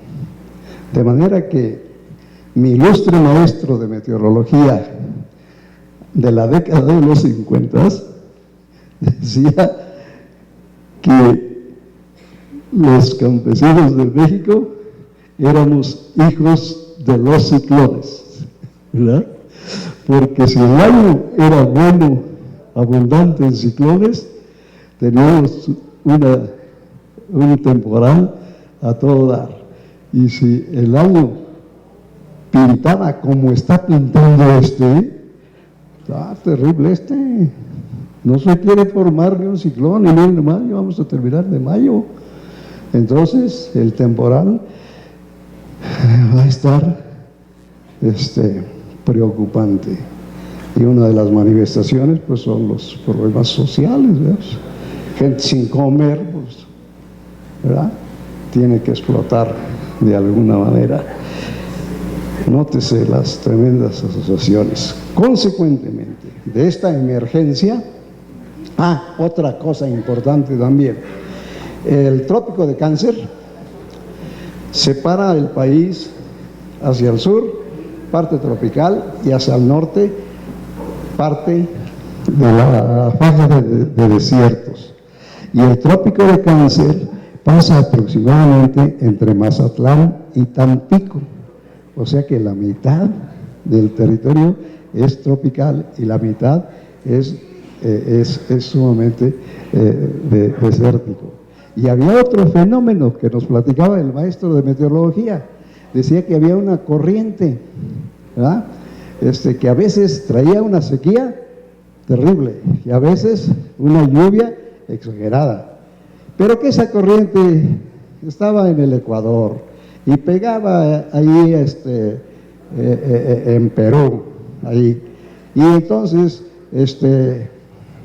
De manera que mi ilustre maestro de meteorología de la década de los 50 decía que los campesinos de México éramos hijos de los ciclones, ¿verdad? Porque si el año era bueno, abundante en ciclones, teníamos un temporal a todo dar. Y si el año pintaba como está pintando terrible no se quiere formar ni un ciclón, ni en mayo, vamos a terminar de mayo. Entonces el temporal va a estar preocupante. Y una de las manifestaciones pues son los problemas sociales, ¿verdad? Gente sin comer, pues, ¿verdad? Tiene que explotar de alguna manera. Nótese las tremendas asociaciones. Consecuentemente, de esta emergencia, otra cosa importante también, el trópico de Cáncer separa el país hacia el sur, parte tropical, y hacia el norte, parte de la fase de desiertos. Y el trópico de Cáncer pasa aproximadamente entre Mazatlán y Tampico, o sea que la mitad del territorio es tropical y la mitad es es sumamente desértico. Y había otro fenómeno que nos platicaba el maestro de meteorología. Decía que había una corriente, ¿verdad? Que a veces traía una sequía terrible y a veces una lluvia exagerada. Pero que esa corriente estaba en el Ecuador y pegaba ahí en Perú, ahí. Y entonces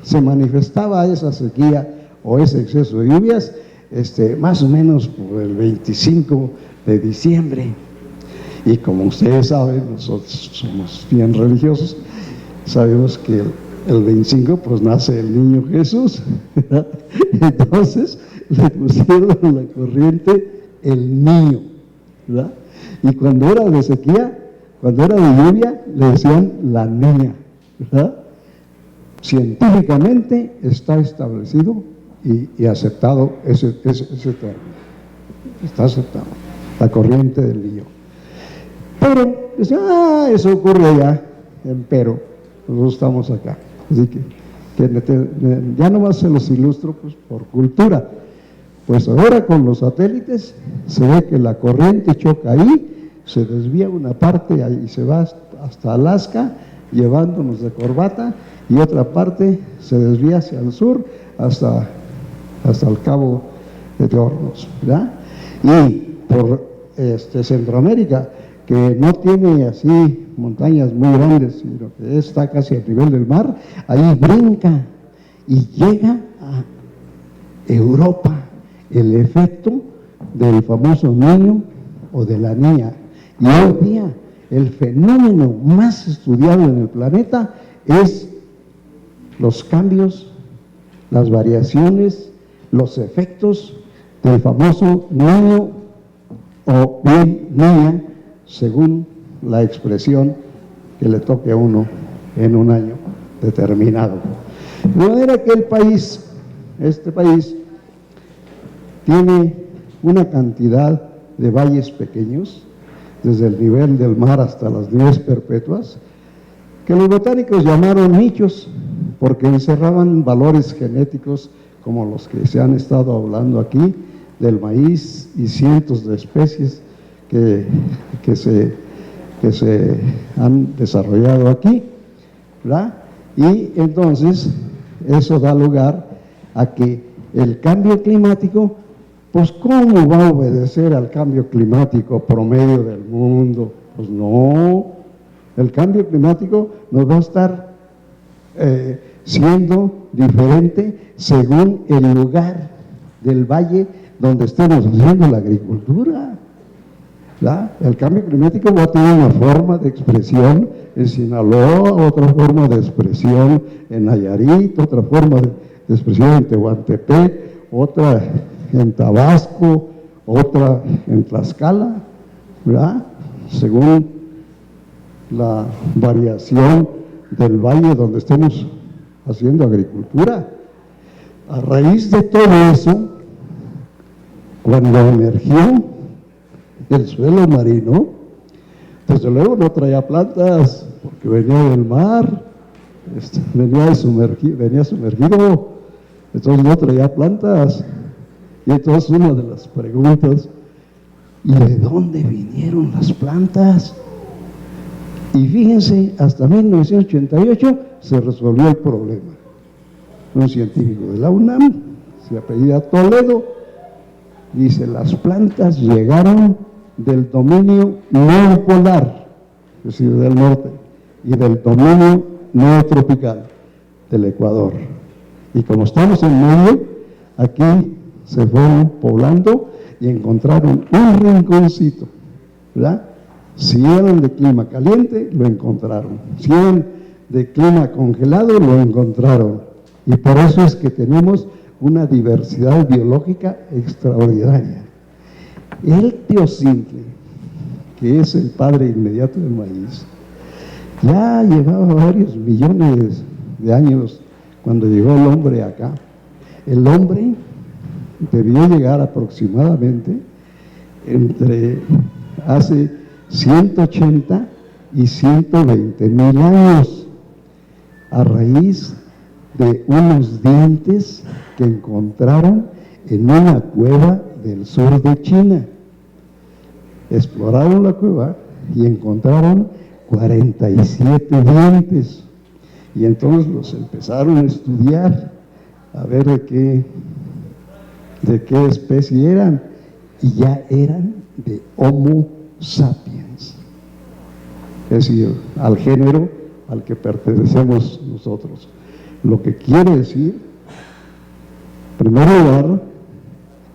se manifestaba esa sequía o ese exceso de lluvias más o menos por el 25 de diciembre. Y como ustedes saben, nosotros somos bien religiosos, sabemos que el 25 pues nace el niño Jesús, ¿verdad? Entonces le pusieron la corriente el niño, ¿verdad? Y cuando era de sequía, cuando era de lluvia, le decían la niña, ¿verdad? Científicamente está establecido y aceptado ese término, está aceptado, la corriente del niño. Pero, decían, eso ocurre allá en Perú, nosotros estamos acá. Así que ya nomás se los ilustro pues, por cultura. Pues ahora con los satélites se ve que la corriente choca ahí, se desvía una parte y se va hasta Alaska, llevándonos de corbata, y otra parte se desvía hacia el sur, hasta el Cabo de Hornos, ¿verdad? Y por Centroamérica, que no tiene así montañas muy grandes, sino que está casi al nivel del mar, ahí brinca y llega a Europa el efecto del famoso niño o de la niña. Y hoy día el fenómeno más estudiado en el planeta es los cambios, las variaciones, los efectos del famoso niño o bien niña, según la expresión que le toque a uno en un año determinado. De manera que este país, tiene una cantidad de valles pequeños, desde el nivel del mar hasta las nieves perpetuas, que los botánicos llamaron nichos, porque encerraban valores genéticos como los que se han estado hablando aquí, del maíz y cientos de especies que se han desarrollado aquí, ¿verdad? Y entonces eso da lugar a que el cambio climático, pues ¿cómo va a obedecer al cambio climático promedio del mundo? Pues no, el cambio climático nos va a estar siendo diferente según el lugar del valle donde estemos haciendo la agricultura, ¿verdad? El cambio climático va a tener una forma de expresión en Sinaloa, otra forma de expresión en Nayarit, otra forma de expresión en Tehuantepec, otra en Tabasco, otra en Tlaxcala, ¿verdad? Según la variación del valle donde estemos haciendo agricultura. A raíz de todo eso, cuando emergió el suelo marino, desde luego no traía plantas, porque venía del mar, venía sumergido, entonces no traía plantas. Y entonces una de las preguntas, ¿y de dónde vinieron las plantas? Y fíjense, hasta 1988 se resolvió el problema. Un científico de la UNAM, se apellida Toledo, dice, las plantas llegaron del dominio neopolar, es decir, del norte, y del dominio neotropical, del Ecuador. Y como estamos en medio, aquí se fueron poblando y encontraron un rinconcito, ¿verdad? Si eran de clima caliente, lo encontraron. Si eran de clima congelado, lo encontraron. Y por eso es que tenemos una diversidad biológica extraordinaria. El teocintle, que es el padre inmediato del maíz, ya llevaba varios millones de años cuando llegó el hombre acá. El hombre debió llegar aproximadamente entre hace 180 y 120 mil años, a raíz de unos dientes que encontraron en una cueva del sur de China. Exploraron la cueva y encontraron 47 dientes. Y entonces los empezaron a estudiar, a ver de qué especie eran. Y ya eran de Homo sapiens. Es decir, al género al que pertenecemos nosotros. Lo que quiere decir, en primer lugar,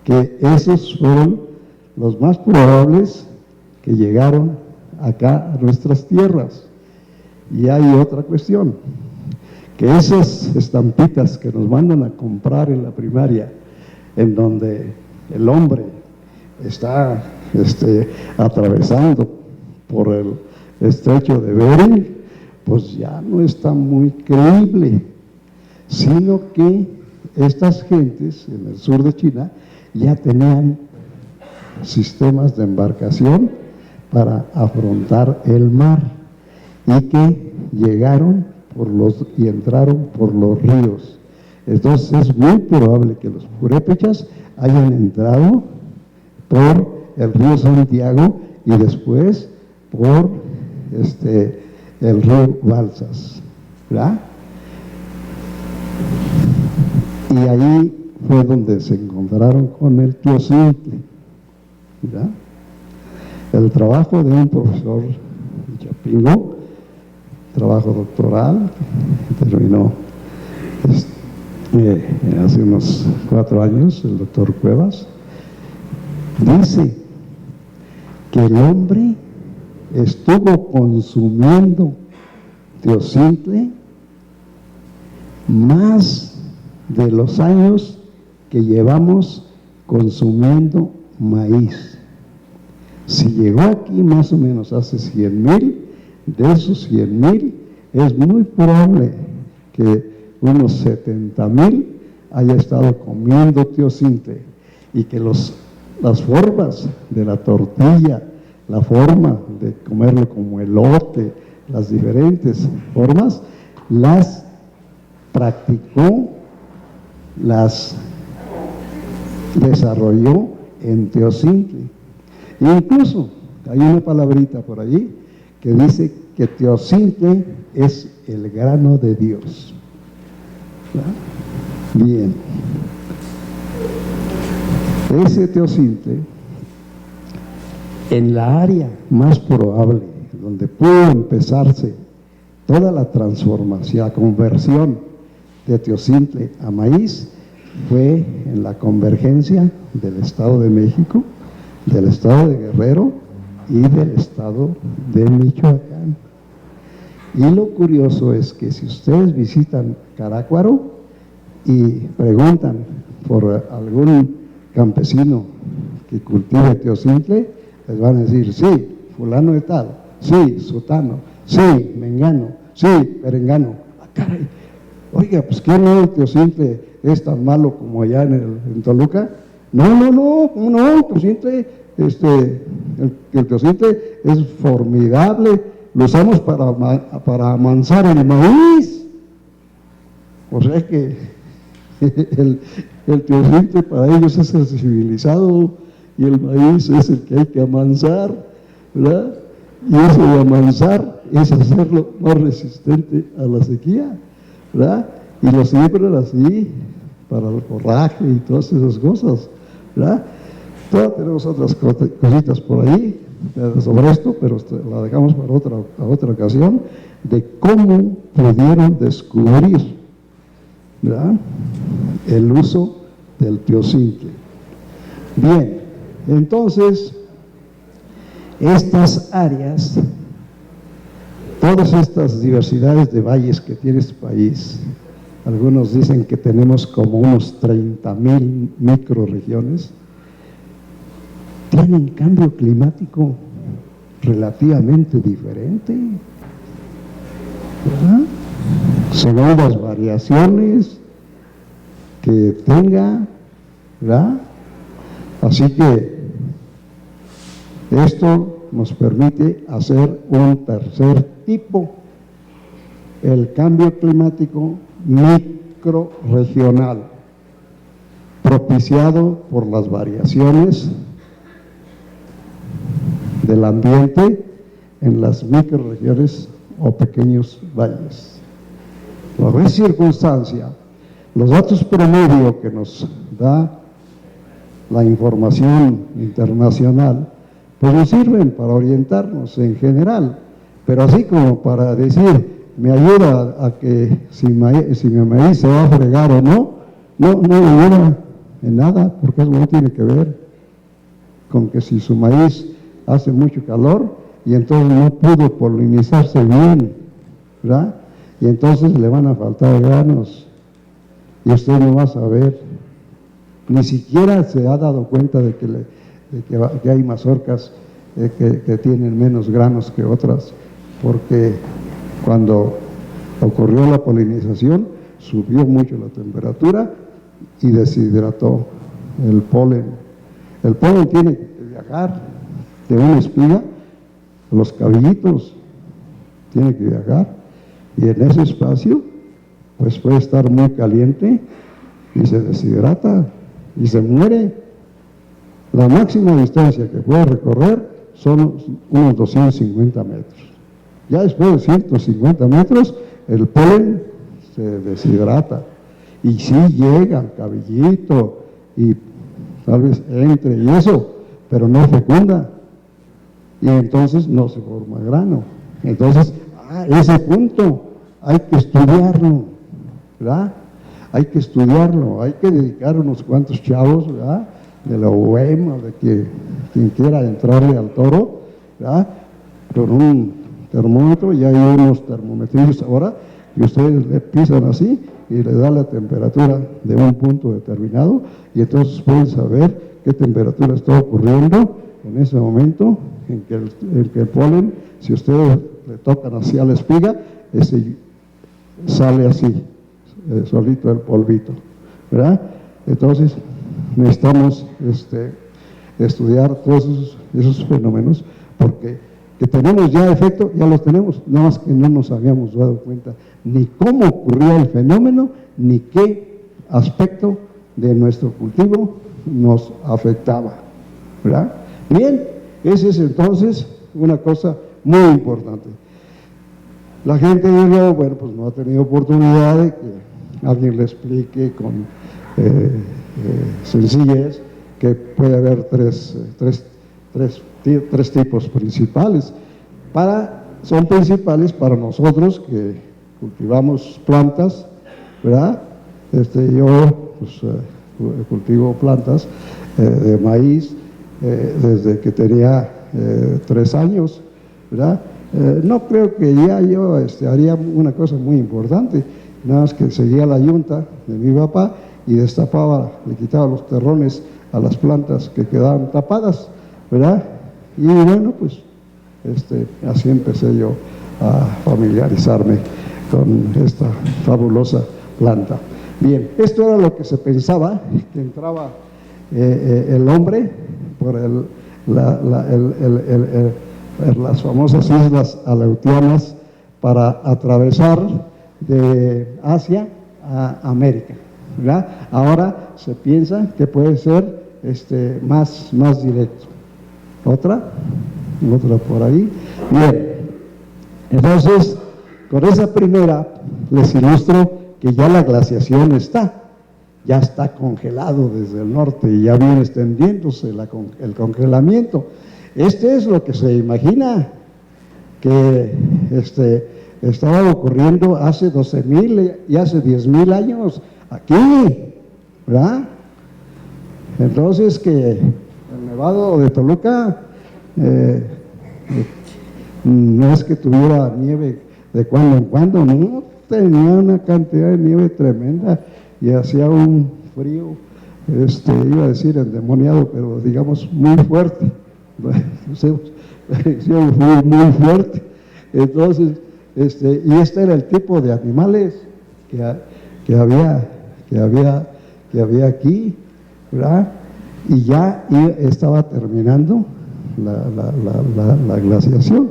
que esos fueron los más probables que llegaron acá a nuestras tierras. Y hay otra cuestión, que esas estampitas que nos mandan a comprar en la primaria, en donde el hombre está atravesando por el estrecho de Bering, pues ya no está muy creíble, sino que estas gentes en el sur de China ya tenían sistemas de embarcación para afrontar el mar y que llegaron y entraron por los ríos. Entonces es muy probable que los purépechas hayan entrado por el río Santiago y después por el río Balsas, ¿verdad? Y ahí fue donde se encontraron con el Teocintle, ¿verdad? El trabajo de un profesor de Chapingo, trabajo doctoral, que terminó hace unos 4 años, el doctor Cuevas, dice que el hombre estuvo consumiendo Teocintle más de los años que llevamos consumiendo maíz. Si llegó aquí más o menos hace 100,000, de esos 100,000 es muy probable que unos 70,000 haya estado comiendo Teocintle y que las formas de la tortilla, la forma de comerlo como elote, las diferentes formas, las practicó, las desarrolló en Teocintle. Incluso hay una palabrita por allí que dice que Teocintle es el grano de Dios. ¿verdad? Bien. Ese Teocintle, en la área más probable, donde pudo empezarse toda la transformación, la conversión de Teocintle a maíz, fue en la convergencia del Estado de México, del Estado de Guerrero y del Estado de Michoacán. Y lo curioso es que si ustedes visitan Carácuaro y preguntan por algún campesino que cultive Teocintle, les van a decir, sí, fulano de tal, sí, sutano, sí, mengano, sí, perengano. Ah, caray, oiga, pues ¿qué no el Teocintle es tan malo como allá en Toluca? No, ¿cómo no? El Teocintle, el Teocintle es formidable, lo usamos para amansar el maíz. O sea que el Teocintle para ellos es el civilizado y el maíz es el que hay que amansar, ¿verdad? Y eso de amansar es hacerlo más resistente a la sequía, ¿verdad? Y lo siembran así para el forraje y todas esas cosas, ¿verdad? Todavía tenemos otras cositas por ahí sobre esto, pero la dejamos para otra ocasión, de cómo pudieron descubrir, ¿verdad?, el uso del Teocintle. Bien, entonces, estas áreas, todas estas diversidades de valles que tiene este país, algunos dicen que tenemos como unos 30,000 microrregiones, tienen cambio climático relativamente diferente, ¿verdad?, según las variaciones que tenga, ¿verdad? Así que esto nos permite hacer un tercer tipo, el cambio climático microrregional, propiciado por las variaciones del ambiente en las microrregiones o pequeños valles. Por esa circunstancia, los datos promedio que nos da la información internacional, pues nos sirven para orientarnos en general, pero así como para decir, me ayuda a que si mi maíz se va a fregar o no, no me ayuda en nada, porque eso no tiene que ver con que si su maíz hace mucho calor y entonces no pudo polinizarse bien, ¿verdad? Y entonces le van a faltar granos y usted no va a saber, ni siquiera se ha dado cuenta de que hay mazorcas que tienen menos granos que otras, porque cuando ocurrió la polinización subió mucho la temperatura y deshidrató el polen. El polen tiene que viajar de una espiga, los cabellitos, tiene que viajar, y en ese espacio pues puede estar muy caliente y se deshidrata y se muere. La máxima distancia que puede recorrer son unos 250 metros. Ya después de 150 metros, el polen se deshidrata y sí llega al cabellito y tal vez entre y eso, pero no fecunda y entonces no se forma grano. Entonces, ese punto hay que estudiarlo, ¿verdad? Hay que estudiarlo, hay que dedicar unos cuantos chavos, ¿verdad?, de la UEM o de quien quiera entrarle al toro, ¿verdad?, con un termómetro. Y hay unos termometrillos ahora que ustedes le pisan así y le da la temperatura de un punto determinado y entonces pueden saber qué temperatura está ocurriendo en ese momento en que el polen, si ustedes le tocan hacia la espiga, sale así, solito el polvito, ¿verdad? Entonces necesitamos estudiar todos esos fenómenos, porque que tenemos ya efecto, ya los tenemos, nada más que no nos habíamos dado cuenta ni cómo ocurría el fenómeno, ni qué aspecto de nuestro cultivo nos afectaba, ¿verdad? Bien, esa es entonces una cosa muy importante. La gente dijo, bueno, pues no ha tenido oportunidad de que alguien le explique con sencillez que puede haber tres tipos principales. Son principales para nosotros que cultivamos plantas, ¿verdad? Yo pues, cultivo plantas de maíz desde que tenía 3 años, ¿verdad? No creo que ya yo haría una cosa muy importante, nada más que seguía la yunta de mi papá y destapaba, le quitaba los terrones a las plantas que quedaban tapadas, ¿verdad? Y bueno, pues así empecé yo a familiarizarme con esta fabulosa planta. Bien, esto era lo que se pensaba, que entraba el hombre por las famosas islas aleutianas para atravesar de Asia a América, ¿verdad? Ahora se piensa que puede ser más directo. Otra por ahí. Bien, entonces con esa primera les ilustro que ya la glaciación ya está congelado desde el norte y ya viene extendiéndose el congelamiento. Es lo que se imagina que estaba ocurriendo hace 12,000 y hace 10,000 años aquí, ¿verdad? Entonces que el Nevado de Toluca no es que tuviera nieve de cuando en cuando, no, tenía una cantidad de nieve tremenda y hacía un frío, iba a decir endemoniado, pero digamos muy fuerte, muy fuerte. Entonces, y este era el tipo de animales que había aquí, ¿verdad? Y ya estaba terminando la glaciación,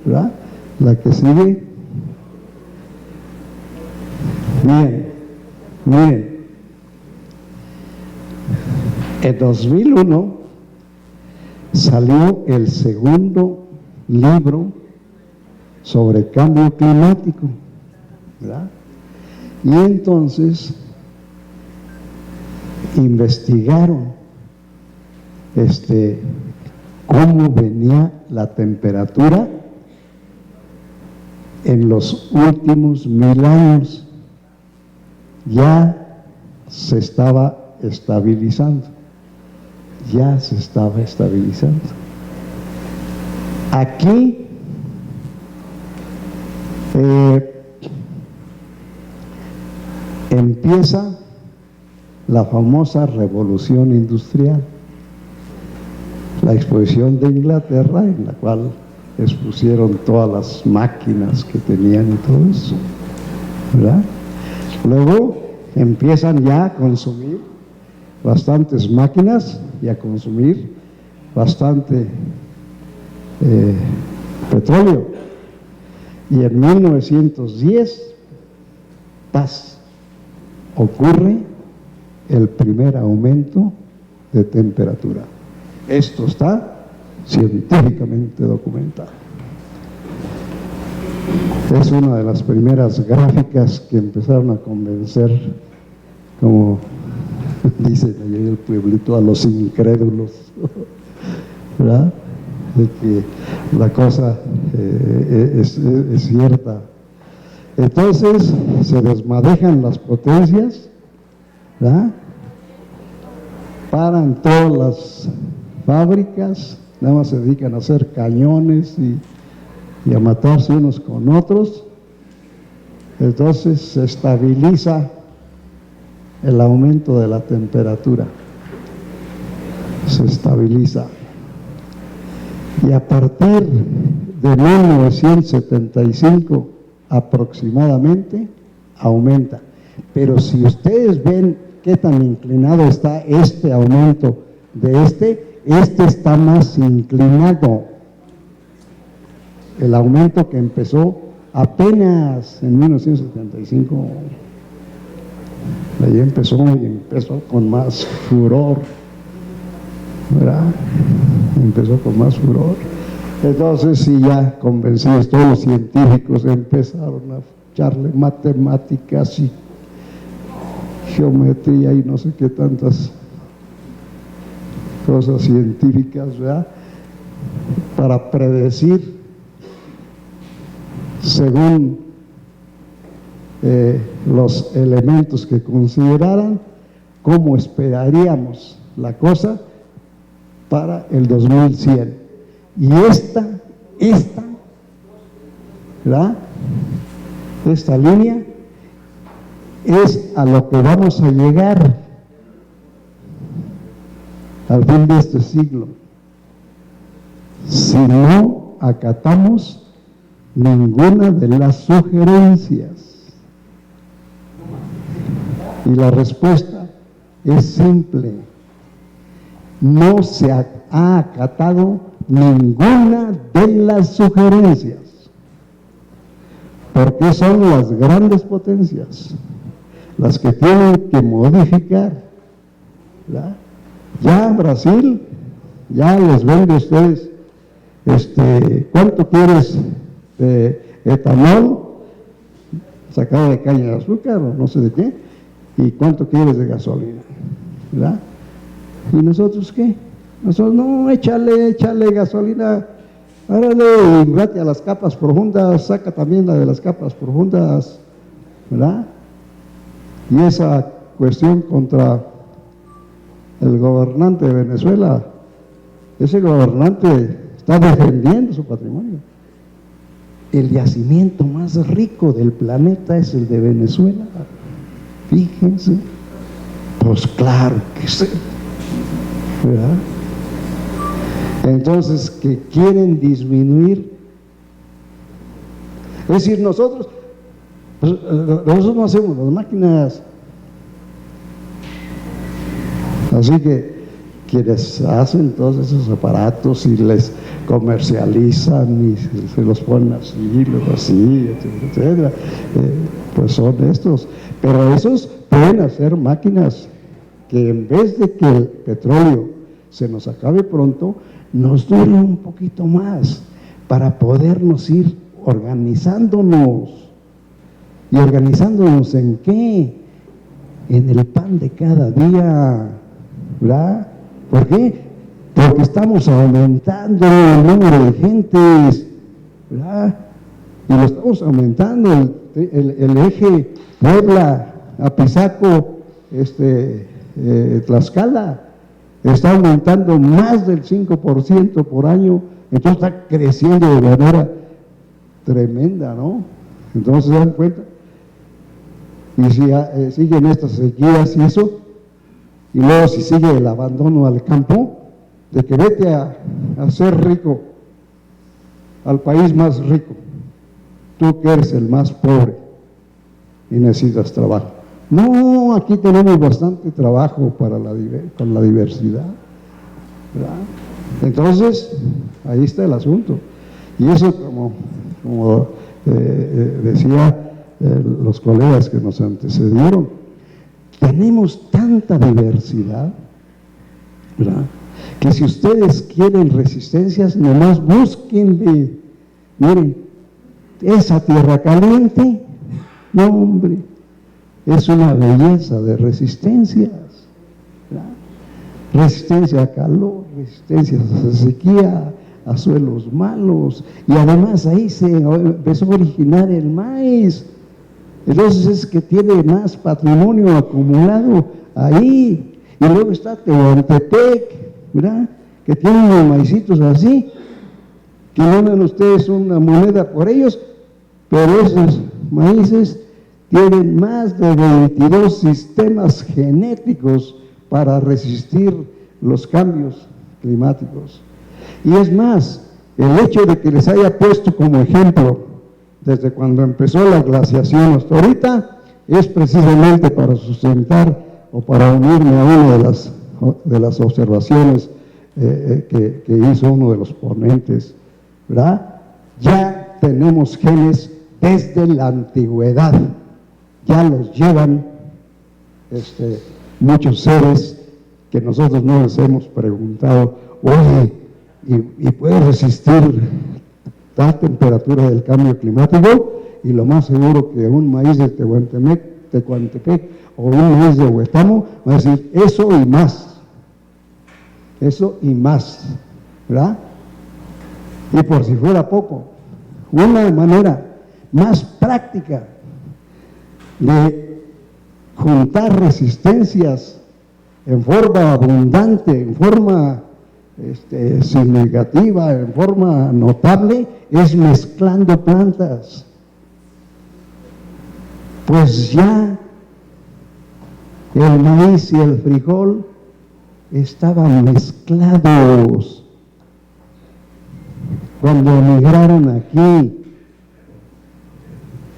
¿verdad? La que sigue. Bien, Miren, en 2001 salió el segundo libro sobre cambio climático, ¿verdad? Y entonces investigaron cómo venía la temperatura en los últimos 1000 años. Ya se estaba estabilizando, Aquí empieza la famosa revolución industrial, la exposición de Inglaterra, en la cual expusieron todas las máquinas que tenían y todo eso, ¿verdad? Luego empiezan ya a consumir bastantes máquinas y a consumir bastante petróleo. Y en 1910, ocurre el primer aumento de temperatura. Esto está científicamente documentado. Es una de las primeras gráficas que empezaron a convencer, como dicen allí en el pueblito, a los incrédulos, ¿verdad?, de que la cosa es cierta. Entonces se desmadejan las potencias, ¿verdad?, paran todas las fábricas, nada más se dedican a hacer cañones y a matarse unos con otros. Entonces se estabiliza el aumento de la temperatura, se estabiliza. Y a partir de 1975 aproximadamente aumenta. Pero si ustedes ven qué tan inclinado está este aumento de este está más inclinado. El aumento que empezó apenas en 1975, ahí empezó con más furor, ¿verdad? Empezó con más furor. Entonces, sí, ya convencidos todos los científicos empezaron a echarle matemáticas y geometría y no sé qué tantas cosas científicas, ¿verdad?, para predecir, según los elementos que consideraran, cómo esperaríamos la cosa para el 2100. Y ¿verdad?, esta línea es a lo que vamos a llegar al fin de este siglo, si no acatamos ninguna de las sugerencias. Y la respuesta es simple: no se ha acatado ninguna de las sugerencias, porque son las grandes potencias las que tienen que modificar, ¿verdad? Ya Brasil ya les vende a ustedes ¿cuánto quieres de etanol sacado de caña de azúcar o no sé de qué? ¿Y cuánto quieres de gasolina? ¿Verdad? ¿Y nosotros qué? Nosotros, no, échale gasolina, árale, y vete a las capas profundas, saca también la de las capas profundas, ¿verdad? Y esa cuestión contra el gobernante de Venezuela, ese gobernante está defendiendo su patrimonio. El yacimiento más rico del planeta es el de Venezuela, fíjense. Pues claro que sí, ¿verdad? Entonces, que quieren disminuir, es decir, nosotros no hacemos las máquinas. Así que quienes hacen todos esos aparatos y les comercializan y se los ponen así, luego así, etcétera, pues son estos. Pero esos pueden hacer máquinas que en vez de que el petróleo se nos acabe pronto, nos dure un poquito más para podernos ir organizándonos. ¿Y organizándonos en qué? En el pan de cada día, ¿verdad? ¿Por qué? Porque estamos aumentando el número de gentes, ¿verdad? Y lo estamos aumentando, el eje Puebla-Apizaco, Tlaxcala, está aumentando más del 5% por año, entonces está creciendo de manera tremenda, ¿no? Entonces se dan cuenta, y si siguen estas sequías y eso, y luego si sigue el abandono al campo, de que vete a ser rico, al país más rico, tú que eres el más pobre y necesitas trabajo. No, aquí tenemos bastante trabajo para con la diversidad, ¿verdad? Entonces, ahí está el asunto. Y eso, como decía los colegas que nos antecedieron, tenemos tanta diversidad, ¿verdad?, que si ustedes quieren resistencias, nomás búsquenle. Miren, esa tierra caliente, no hombre, es una belleza de resistencias, ¿verdad? Resistencia a calor, resistencia a sequía, a suelos malos, y además ahí se empezó a originar el maíz. Entonces es que tiene más patrimonio acumulado ahí. Y luego está Tehuantepec, ¿verdad?, que tiene unos maicitos así, que no dan ustedes una moneda por ellos, pero esos maíces tienen más de 22 sistemas genéticos para resistir los cambios climáticos. Y es más, el hecho de que les haya puesto como ejemplo desde cuando empezó la glaciación hasta ahorita, es precisamente para sustentar o para unirme a una de las observaciones que hizo uno de los ponentes, ¿verdad? Ya tenemos genes desde la antigüedad, ya los llevan muchos seres que nosotros no les hemos preguntado, oye, ¿y puede resistir tal temperatura del cambio climático? Y lo más seguro que un maíz de Tehuantepec o un maíz de Huetamo va a decir eso y más, ¿verdad? Y por si fuera poco, una manera más práctica de juntar resistencias en forma abundante, en forma significativa, en forma notable, es mezclando plantas. Pues ya el maíz y el frijol estaban mezclados cuando emigraron aquí,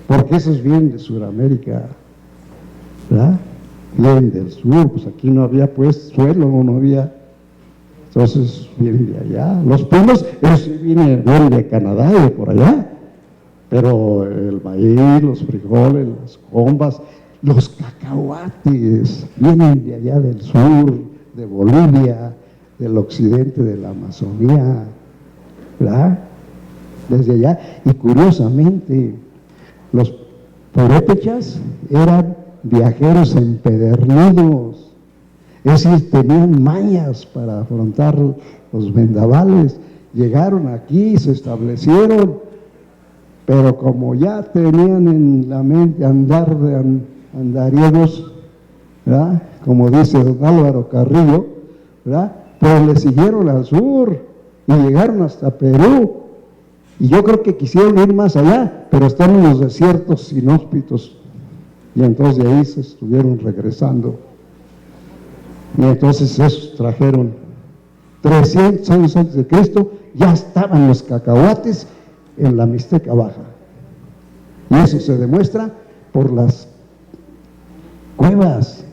porque esos vienen de Sudamérica, ¿verdad? Vienen del sur, pues aquí no había pues suelo, no había, entonces vienen de allá. Los pinos, esos vienen de Canadá y de por allá, pero el maíz, los frijoles, las combas, los cacahuates vienen de allá del sur, de Bolivia, del occidente de la Amazonía, ¿verdad? Desde allá. Y curiosamente, los purépechas eran viajeros empedernidos, es decir, tenían mañas para afrontar los vendavales, llegaron aquí, se establecieron, pero como ya tenían en la mente andar de andariegos, ¿verdad?, como dice don Álvaro Carrillo, ¿verdad?, pues le siguieron al sur y llegaron hasta Perú, y yo creo que quisieron ir más allá, pero están en los desiertos inhóspitos, y entonces de ahí se estuvieron regresando, y entonces esos trajeron 300 años antes de Cristo, ya estaban los cacahuates en la Mixteca Baja, y eso se demuestra por las cuevas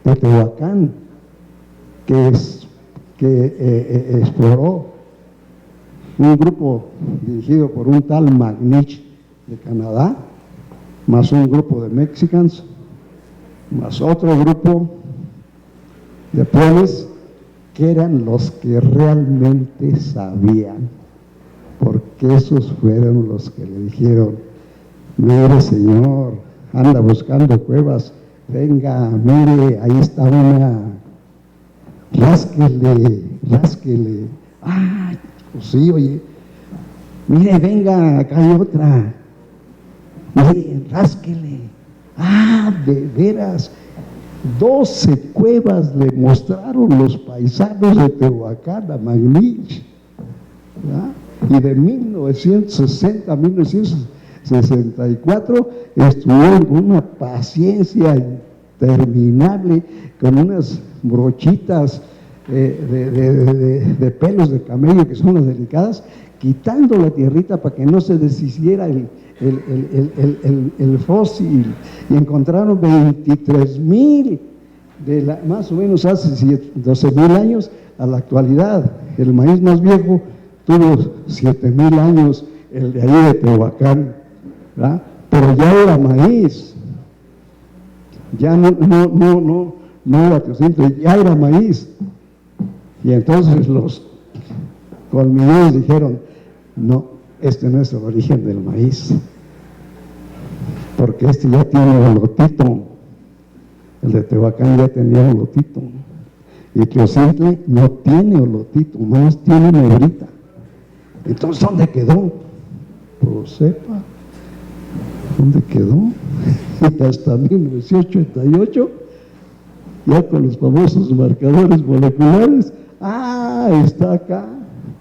de Tehuacán que exploró un grupo dirigido por un tal McNich de Canadá, más un grupo de mexicanos, más otro grupo de peones que eran los que realmente sabían, porque esos fueron los que le dijeron: mire señor, anda buscando cuevas, venga, mire, ahí está una, rásquele, rásquele. Ah, pues sí, oye, mire, venga, acá hay otra, mire, rásquele. Ah, de veras, 12 cuevas le mostraron los paisanos de Tehuacán a Magnich, ¿verdad? Y de 1960 a 1964 estuvieron con una paciencia interminable, con unas brochitas de pelos de camello, que son las delicadas, quitando la tierrita para que no se deshiciera el fósil, y encontraron 23,000 más o menos hace 12,000 años a la actualidad. El maíz más viejo tuvo 7,000 años, el de ahí de Tehuacán, ¿verdad? Pero ya era maíz, ya no era teocentro, ya era maíz. Y entonces los colmillones dijeron: no, este no es el origen del maíz, porque este ya tiene olotito, el de Tehuacán ya tenía olotito, y Teocintle no tiene olotito, más tiene negrita. Entonces, ¿dónde quedó? Pues sepa, ¿dónde quedó? Y hasta 1988, ya con los famosos marcadores moleculares, está acá,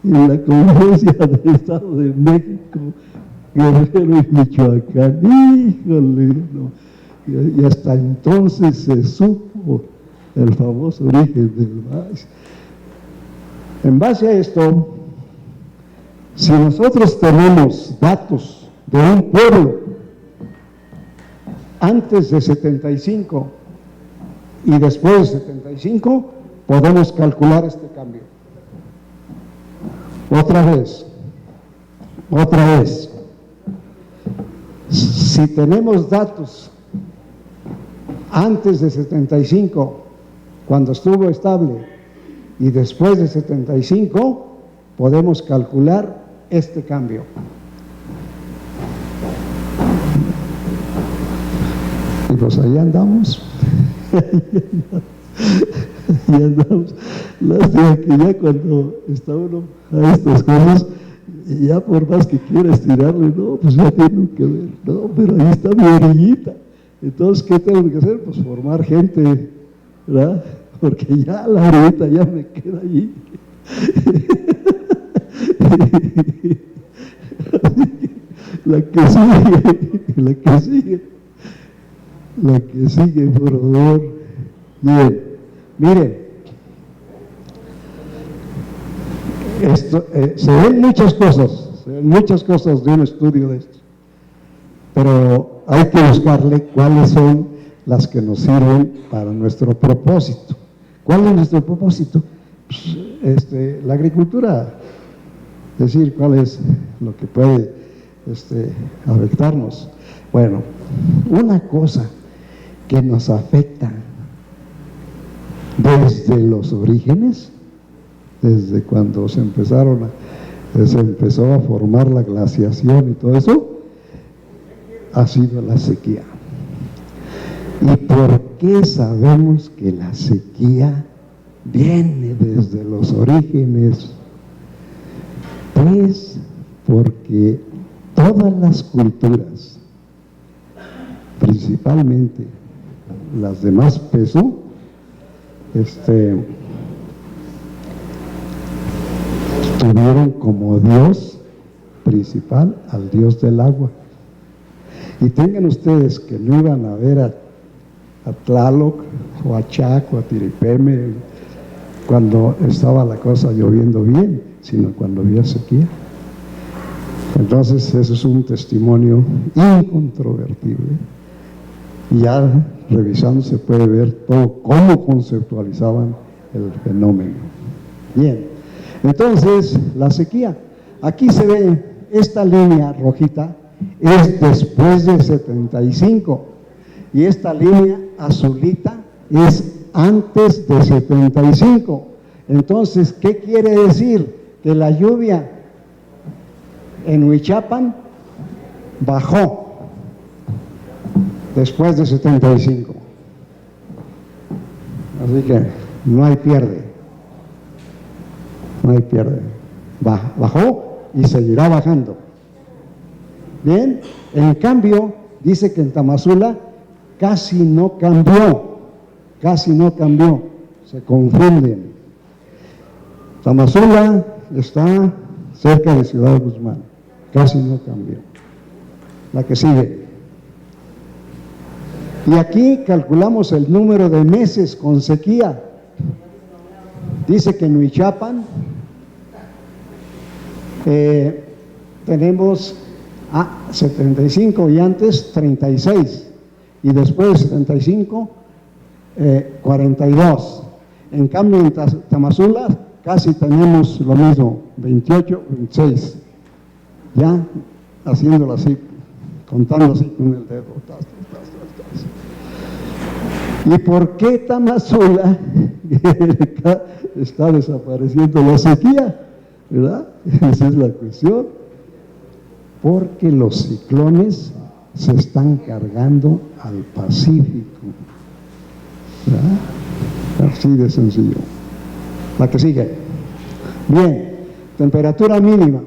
en la Conferencia del Estado de México, Guerrero y Michoacán. Híjole, no. Y hasta entonces se supo el famoso origen del maíz. En base a esto, si nosotros tenemos datos de un pueblo antes de 75 y después de 75, podemos calcular este cambio. Otra vez, si tenemos datos antes de 75, cuando estuvo estable, y después de 75, podemos calcular este cambio. Y pues ahí andamos. Y andamos. Lástima que ya cuando está uno a estas cosas, ya por más que quiera estirarle, no, pues ya tiene que ver, no, pero ahí está mi orillita. Entonces, ¿qué tengo que hacer? Pues formar gente, ¿verdad? Porque ya la orillita ya me queda allí. La que sigue, por favor. Bien, miren, esto, se ven muchas cosas de un estudio de esto, pero hay que buscarle cuáles son las que nos sirven para nuestro propósito. ¿Cuál es nuestro propósito? Pues, la agricultura, es decir, cuál es lo que puede afectarnos. Bueno, una cosa que nos afecta desde los orígenes, desde cuando se empezó a formar la glaciación y todo eso, ha sido la sequía. ¿Y por qué sabemos que la sequía viene desde los orígenes? Pues porque todas las culturas, principalmente las de más peso, tuvieron como Dios principal al Dios del agua. Y tengan ustedes que no iban a ver a Tlaloc o a Chaco, a Tiripeme, cuando estaba la cosa lloviendo bien, sino cuando había sequía. Entonces, eso es un testimonio incontrovertible. Y ya revisando se puede ver todo cómo conceptualizaban el fenómeno. Bien, entonces, la sequía. Aquí se ve esta línea rojita, es después de 75. y esta línea azulita es antes de 75. Entonces, ¿qué quiere decir? Que la lluvia en Huichapan bajó después de 75. Así que no hay pierde. No hay pierde. Bajó y seguirá bajando. Bien, en cambio, dice que en Tamazula casi no cambió. Casi no cambió. Se confunden. Tamazula está cerca de Ciudad Guzmán. Casi no cambió. La que sigue. Y aquí calculamos el número de meses con sequía. Dice que en Huichapan tenemos 75 y antes 36. Y después de 75, 42. En cambio en Tamazula casi tenemos lo mismo, 28, 26. Ya haciéndolo así, contando así con el dedo. ¿Y por qué Tamazula está desapareciendo la sequía? ¿Verdad? Esa es la cuestión. Porque los ciclones se están cargando al Pacífico. ¿Verdad? Así de sencillo. La que sigue. Bien, temperatura mínima.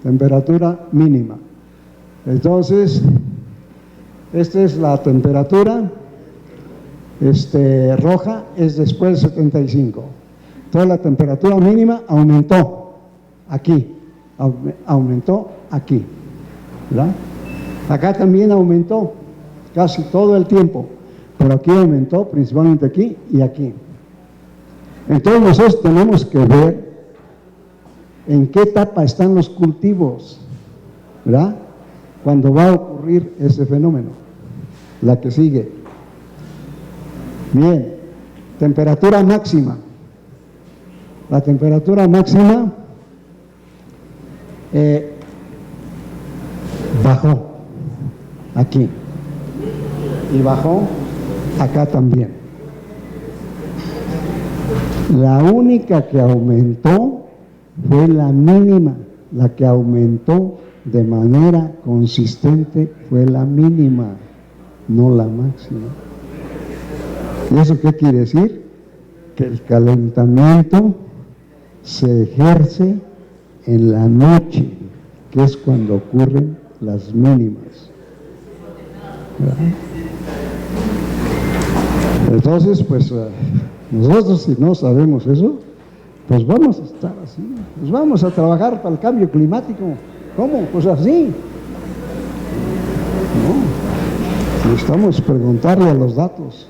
Temperatura mínima. Entonces, esta es la temperatura roja, es después de 75. Entonces la temperatura mínima aumentó aquí, aumentó aquí, ¿verdad? Acá también aumentó casi todo el tiempo, pero aquí aumentó principalmente aquí y aquí. Entonces nosotros tenemos que ver en qué etapa están los cultivos, ¿verdad? Cuando va a ocurrir ese fenómeno. La que sigue. Bien, temperatura máxima. La temperatura máxima bajó aquí y bajó acá también. La única que aumentó fue la mínima, la que aumentó de manera consistente fue la mínima, no la máxima. ¿Y eso qué quiere decir? Que el calentamiento se ejerce en la noche, que es cuando ocurren las mínimas. ¿Verdad? Entonces, pues nosotros si no sabemos eso, pues vamos a estar así, pues vamos a trabajar para el cambio climático. ¿Cómo? Pues así. No, necesitamos preguntarle a los datos,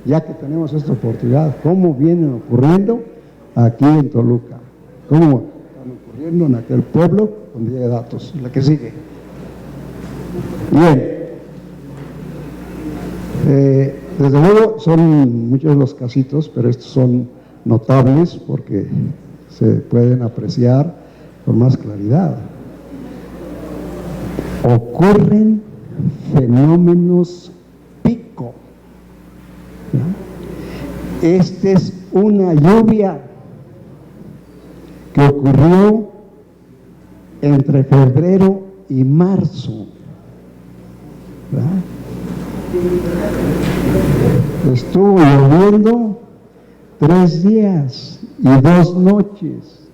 ya que tenemos esta oportunidad, cómo vienen ocurriendo aquí en Toluca, cómo están ocurriendo en aquel pueblo donde hay datos. La que sigue. Bien. Desde luego son muchos los casitos, pero estos son notables porque se pueden apreciar con más claridad. Ocurren fenómenos pico. Esta es una lluvia que ocurrió entre febrero y marzo. ¿Verdad? Estuvo lloviendo 3 días y 2 noches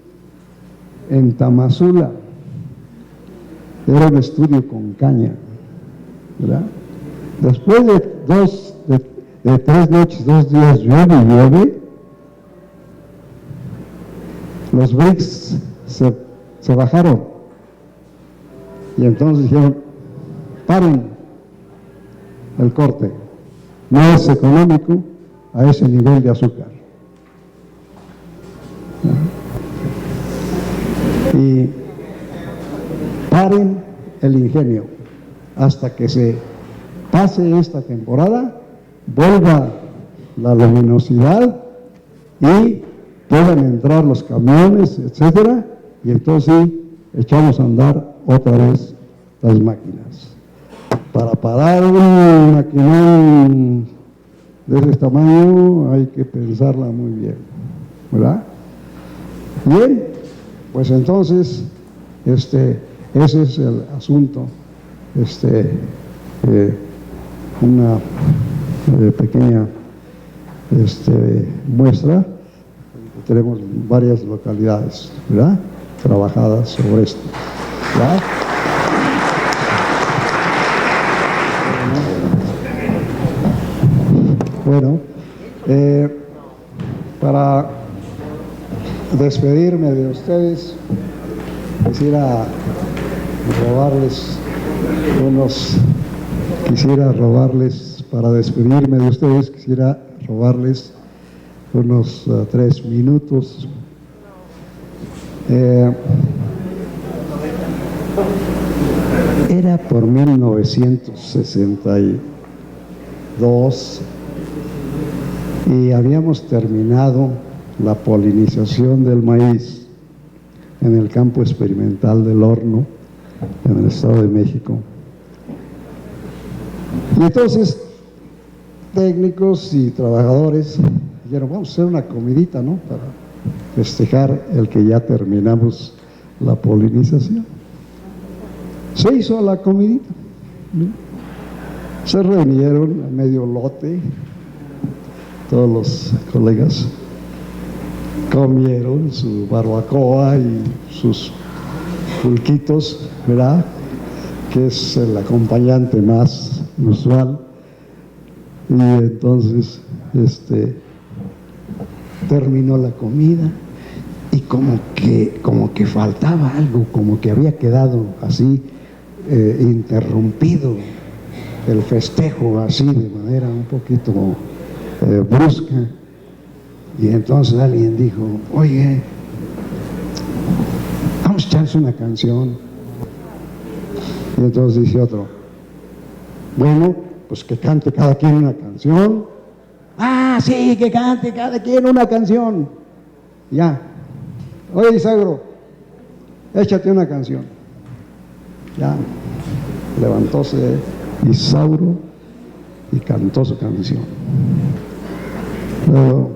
en Tamazula. Era un estudio con caña, ¿verdad? Después de 3 noches, 2 días llueve, los BRICS se bajaron y entonces dijeron, paren el corte, no es económico a ese nivel de azúcar. Y paren el ingenio hasta que se pase esta temporada, vuelva la luminosidad y puedan entrar los camiones, etcétera, y entonces sí, echamos a andar otra vez las máquinas. para parar un maquinón de ese tamaño hay que pensarla muy bien, ¿verdad? Bien, pues entonces, ese es el asunto, una pequeña muestra. Tenemos varias localidades, ¿verdad?, trabajadas sobre esto, ¿verdad? Bueno, para despedirme de ustedes, quisiera robarles para despedirme de ustedes, quisiera robarles unos 3 minutos. Era por 1962 y habíamos terminado la polinización del maíz en el campo experimental del Horno, en el Estado de México. Y entonces, técnicos y trabajadores dijeron, vamos a hacer una comidita, ¿no?, para festejar el que ya terminamos la polinización. Se hizo la comidita, ¿no? Se reunieron a medio lote, todos los colegas comieron su barbacoa y sus pulquitos, ¿verdad?, que es el acompañante más usual. Y entonces terminó la comida y como que faltaba algo, como que había quedado así interrumpido el festejo, así de manera un poquito brusca. Y entonces alguien dijo, oye, vamos a echarse una canción. Y entonces dice otro, bueno, pues que cante cada quien una canción. Ah, sí, que cante cada quien una canción. Ya. Oye, Isauro, échate una canción. Ya. Levantóse Isauro y cantó su canción. Luego,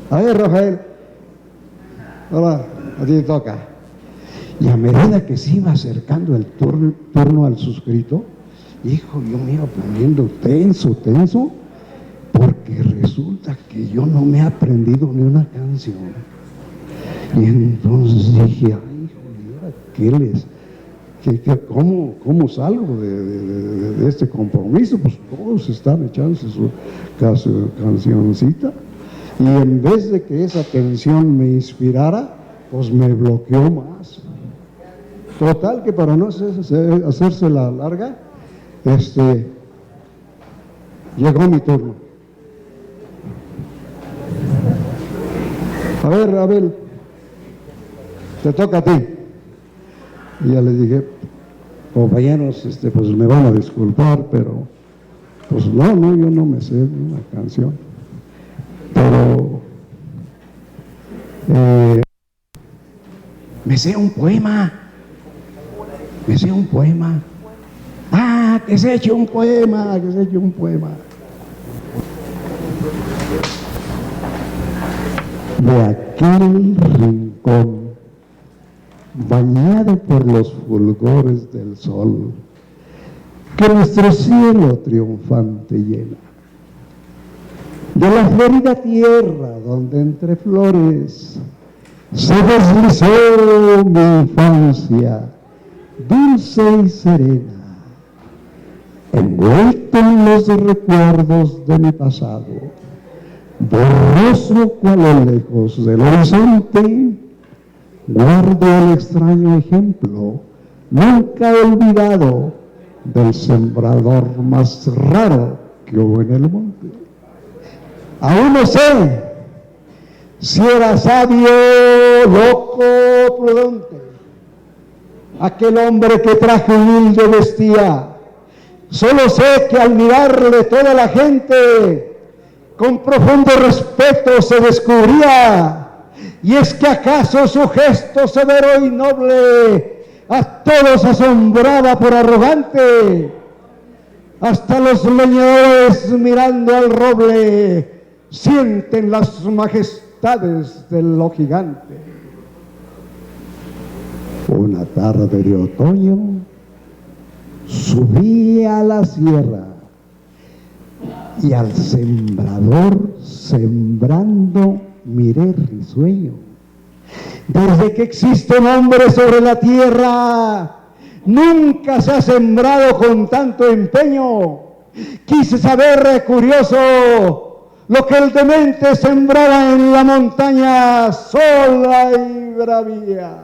a ver, Rafael, ahora a ti te toca. Y a medida que se iba acercando el turno al suscrito, hijo, yo me iba poniendo tenso, porque resulta que yo no me he aprendido ni una canción. Y entonces dije, ay, hijo, ¿cómo salgo de este compromiso? Pues todos están echándose su cancioncita. Y en vez de que esa tensión me inspirara, pues me bloqueó más. Total, que para no hacerse la larga, llegó mi turno. A ver, Abel, te toca a ti. Y ya le dije, compañeros, pues me van a disculpar, pero pues no, yo no me sé una canción. Pero me sé un poema. Ah, que se eche un poema. De aquel rincón, bañado por los fulgores del sol, que nuestro cielo triunfante llena, de la florida tierra donde entre flores se deslizó mi infancia, dulce y serena, envuelto en los recuerdos de mi pasado, borroso cual a lo lejos del horizonte, guardo el extraño ejemplo, nunca olvidado, del sembrador más raro que hubo en el monte. Aún no sé si era sabio, loco, prudente, aquel hombre que traje humilde vestía. Solo sé que al mirarle toda la gente con profundo respeto se descubría, y es que acaso su gesto severo y noble a todos asombraba por arrogante, Hasta los leñadores mirando al roble sienten las majestades de lo gigante. Una tarde de otoño subí a la sierra y al sembrador sembrando miré risueño. Desde que existe un hombre sobre la tierra, nunca se ha sembrado con tanto empeño. Quise saber, curioso, lo que el demente sembraba en la montaña sola y bravía.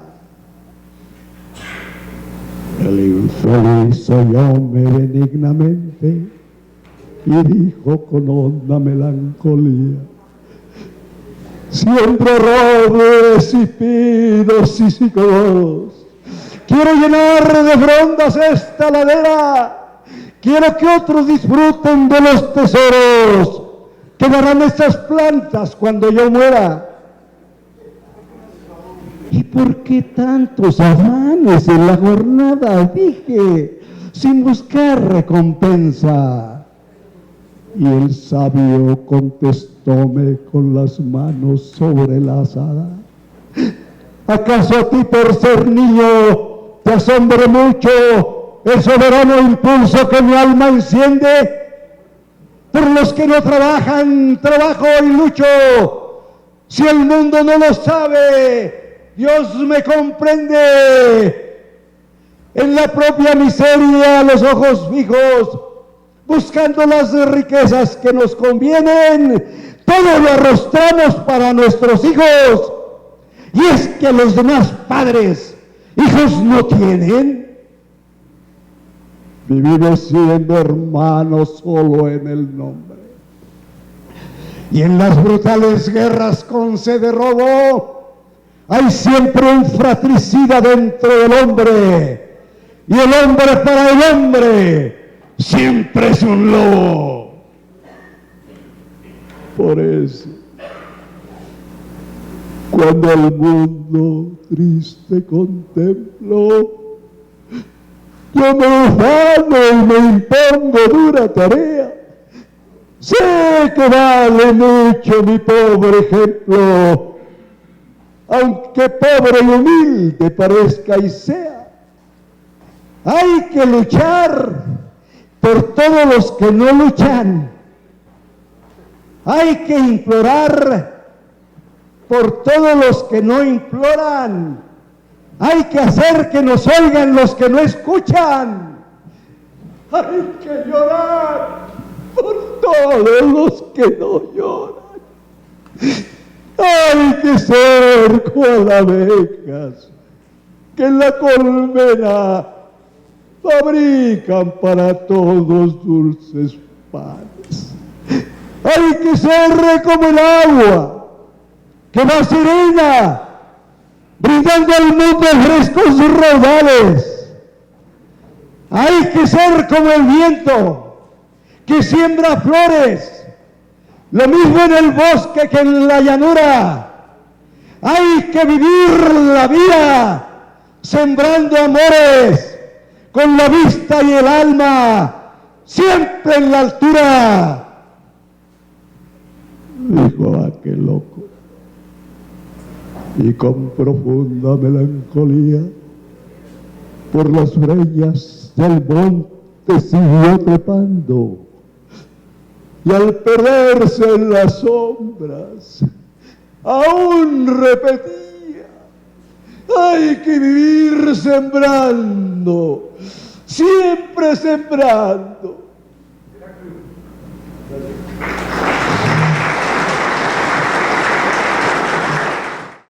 El infeliz oyóme benignamente y dijo con honda melancolía: siempre robles y pinos y sicomoros. Quiero llenar de frondas esta ladera. Quiero que otros disfruten de los tesoros que darán estas plantas cuando yo muera. ¿Y por qué tantos afanes en la jornada? Dije, sin buscar recompensa. Y el sabio contestóme con las manos sobre la azada: ¿acaso a ti por ser niño te asombra mucho el soberano impulso que mi alma enciende? Por los que no trabajan, trabajo y lucho. Si el mundo no lo sabe, Dios me comprende. En la propia miseria, los ojos fijos, buscando las riquezas que nos convienen, todo lo arrostramos para nuestros hijos. Y es que los demás padres, hijos no tienen. Vivimos siendo hermanos solo en el nombre. Y en las brutales guerras con sede robo, hay siempre un fratricida dentro del hombre. Y el hombre para el hombre siempre es un lobo. Por eso, cuando el mundo triste contemplo, yo me ufano y me impongo dura tarea. Sé que vale mucho mi pobre ejemplo, aunque pobre y humilde parezca y sea. Hay que luchar por todos los que no luchan. Hay que implorar por todos los que no imploran. Hay que hacer que nos oigan los que no escuchan. Hay que llorar por todos los que no lloran. Hay que ser cual abejas que en la colmena fabrican para todos dulces panes. Hay que ser como el agua que va serena, brindando al mundo frescos raudales. Hay que ser como el viento que siembra flores, lo mismo en el bosque que en la llanura. Hay que vivir la vida sembrando amores con la vista y el alma siempre en la altura. Dijo aquel loco, y con profunda melancolía por las breñas del monte siguió trepando, y al perderse en las sombras aún repetía: hay que vivir sembrando, siempre sembrando.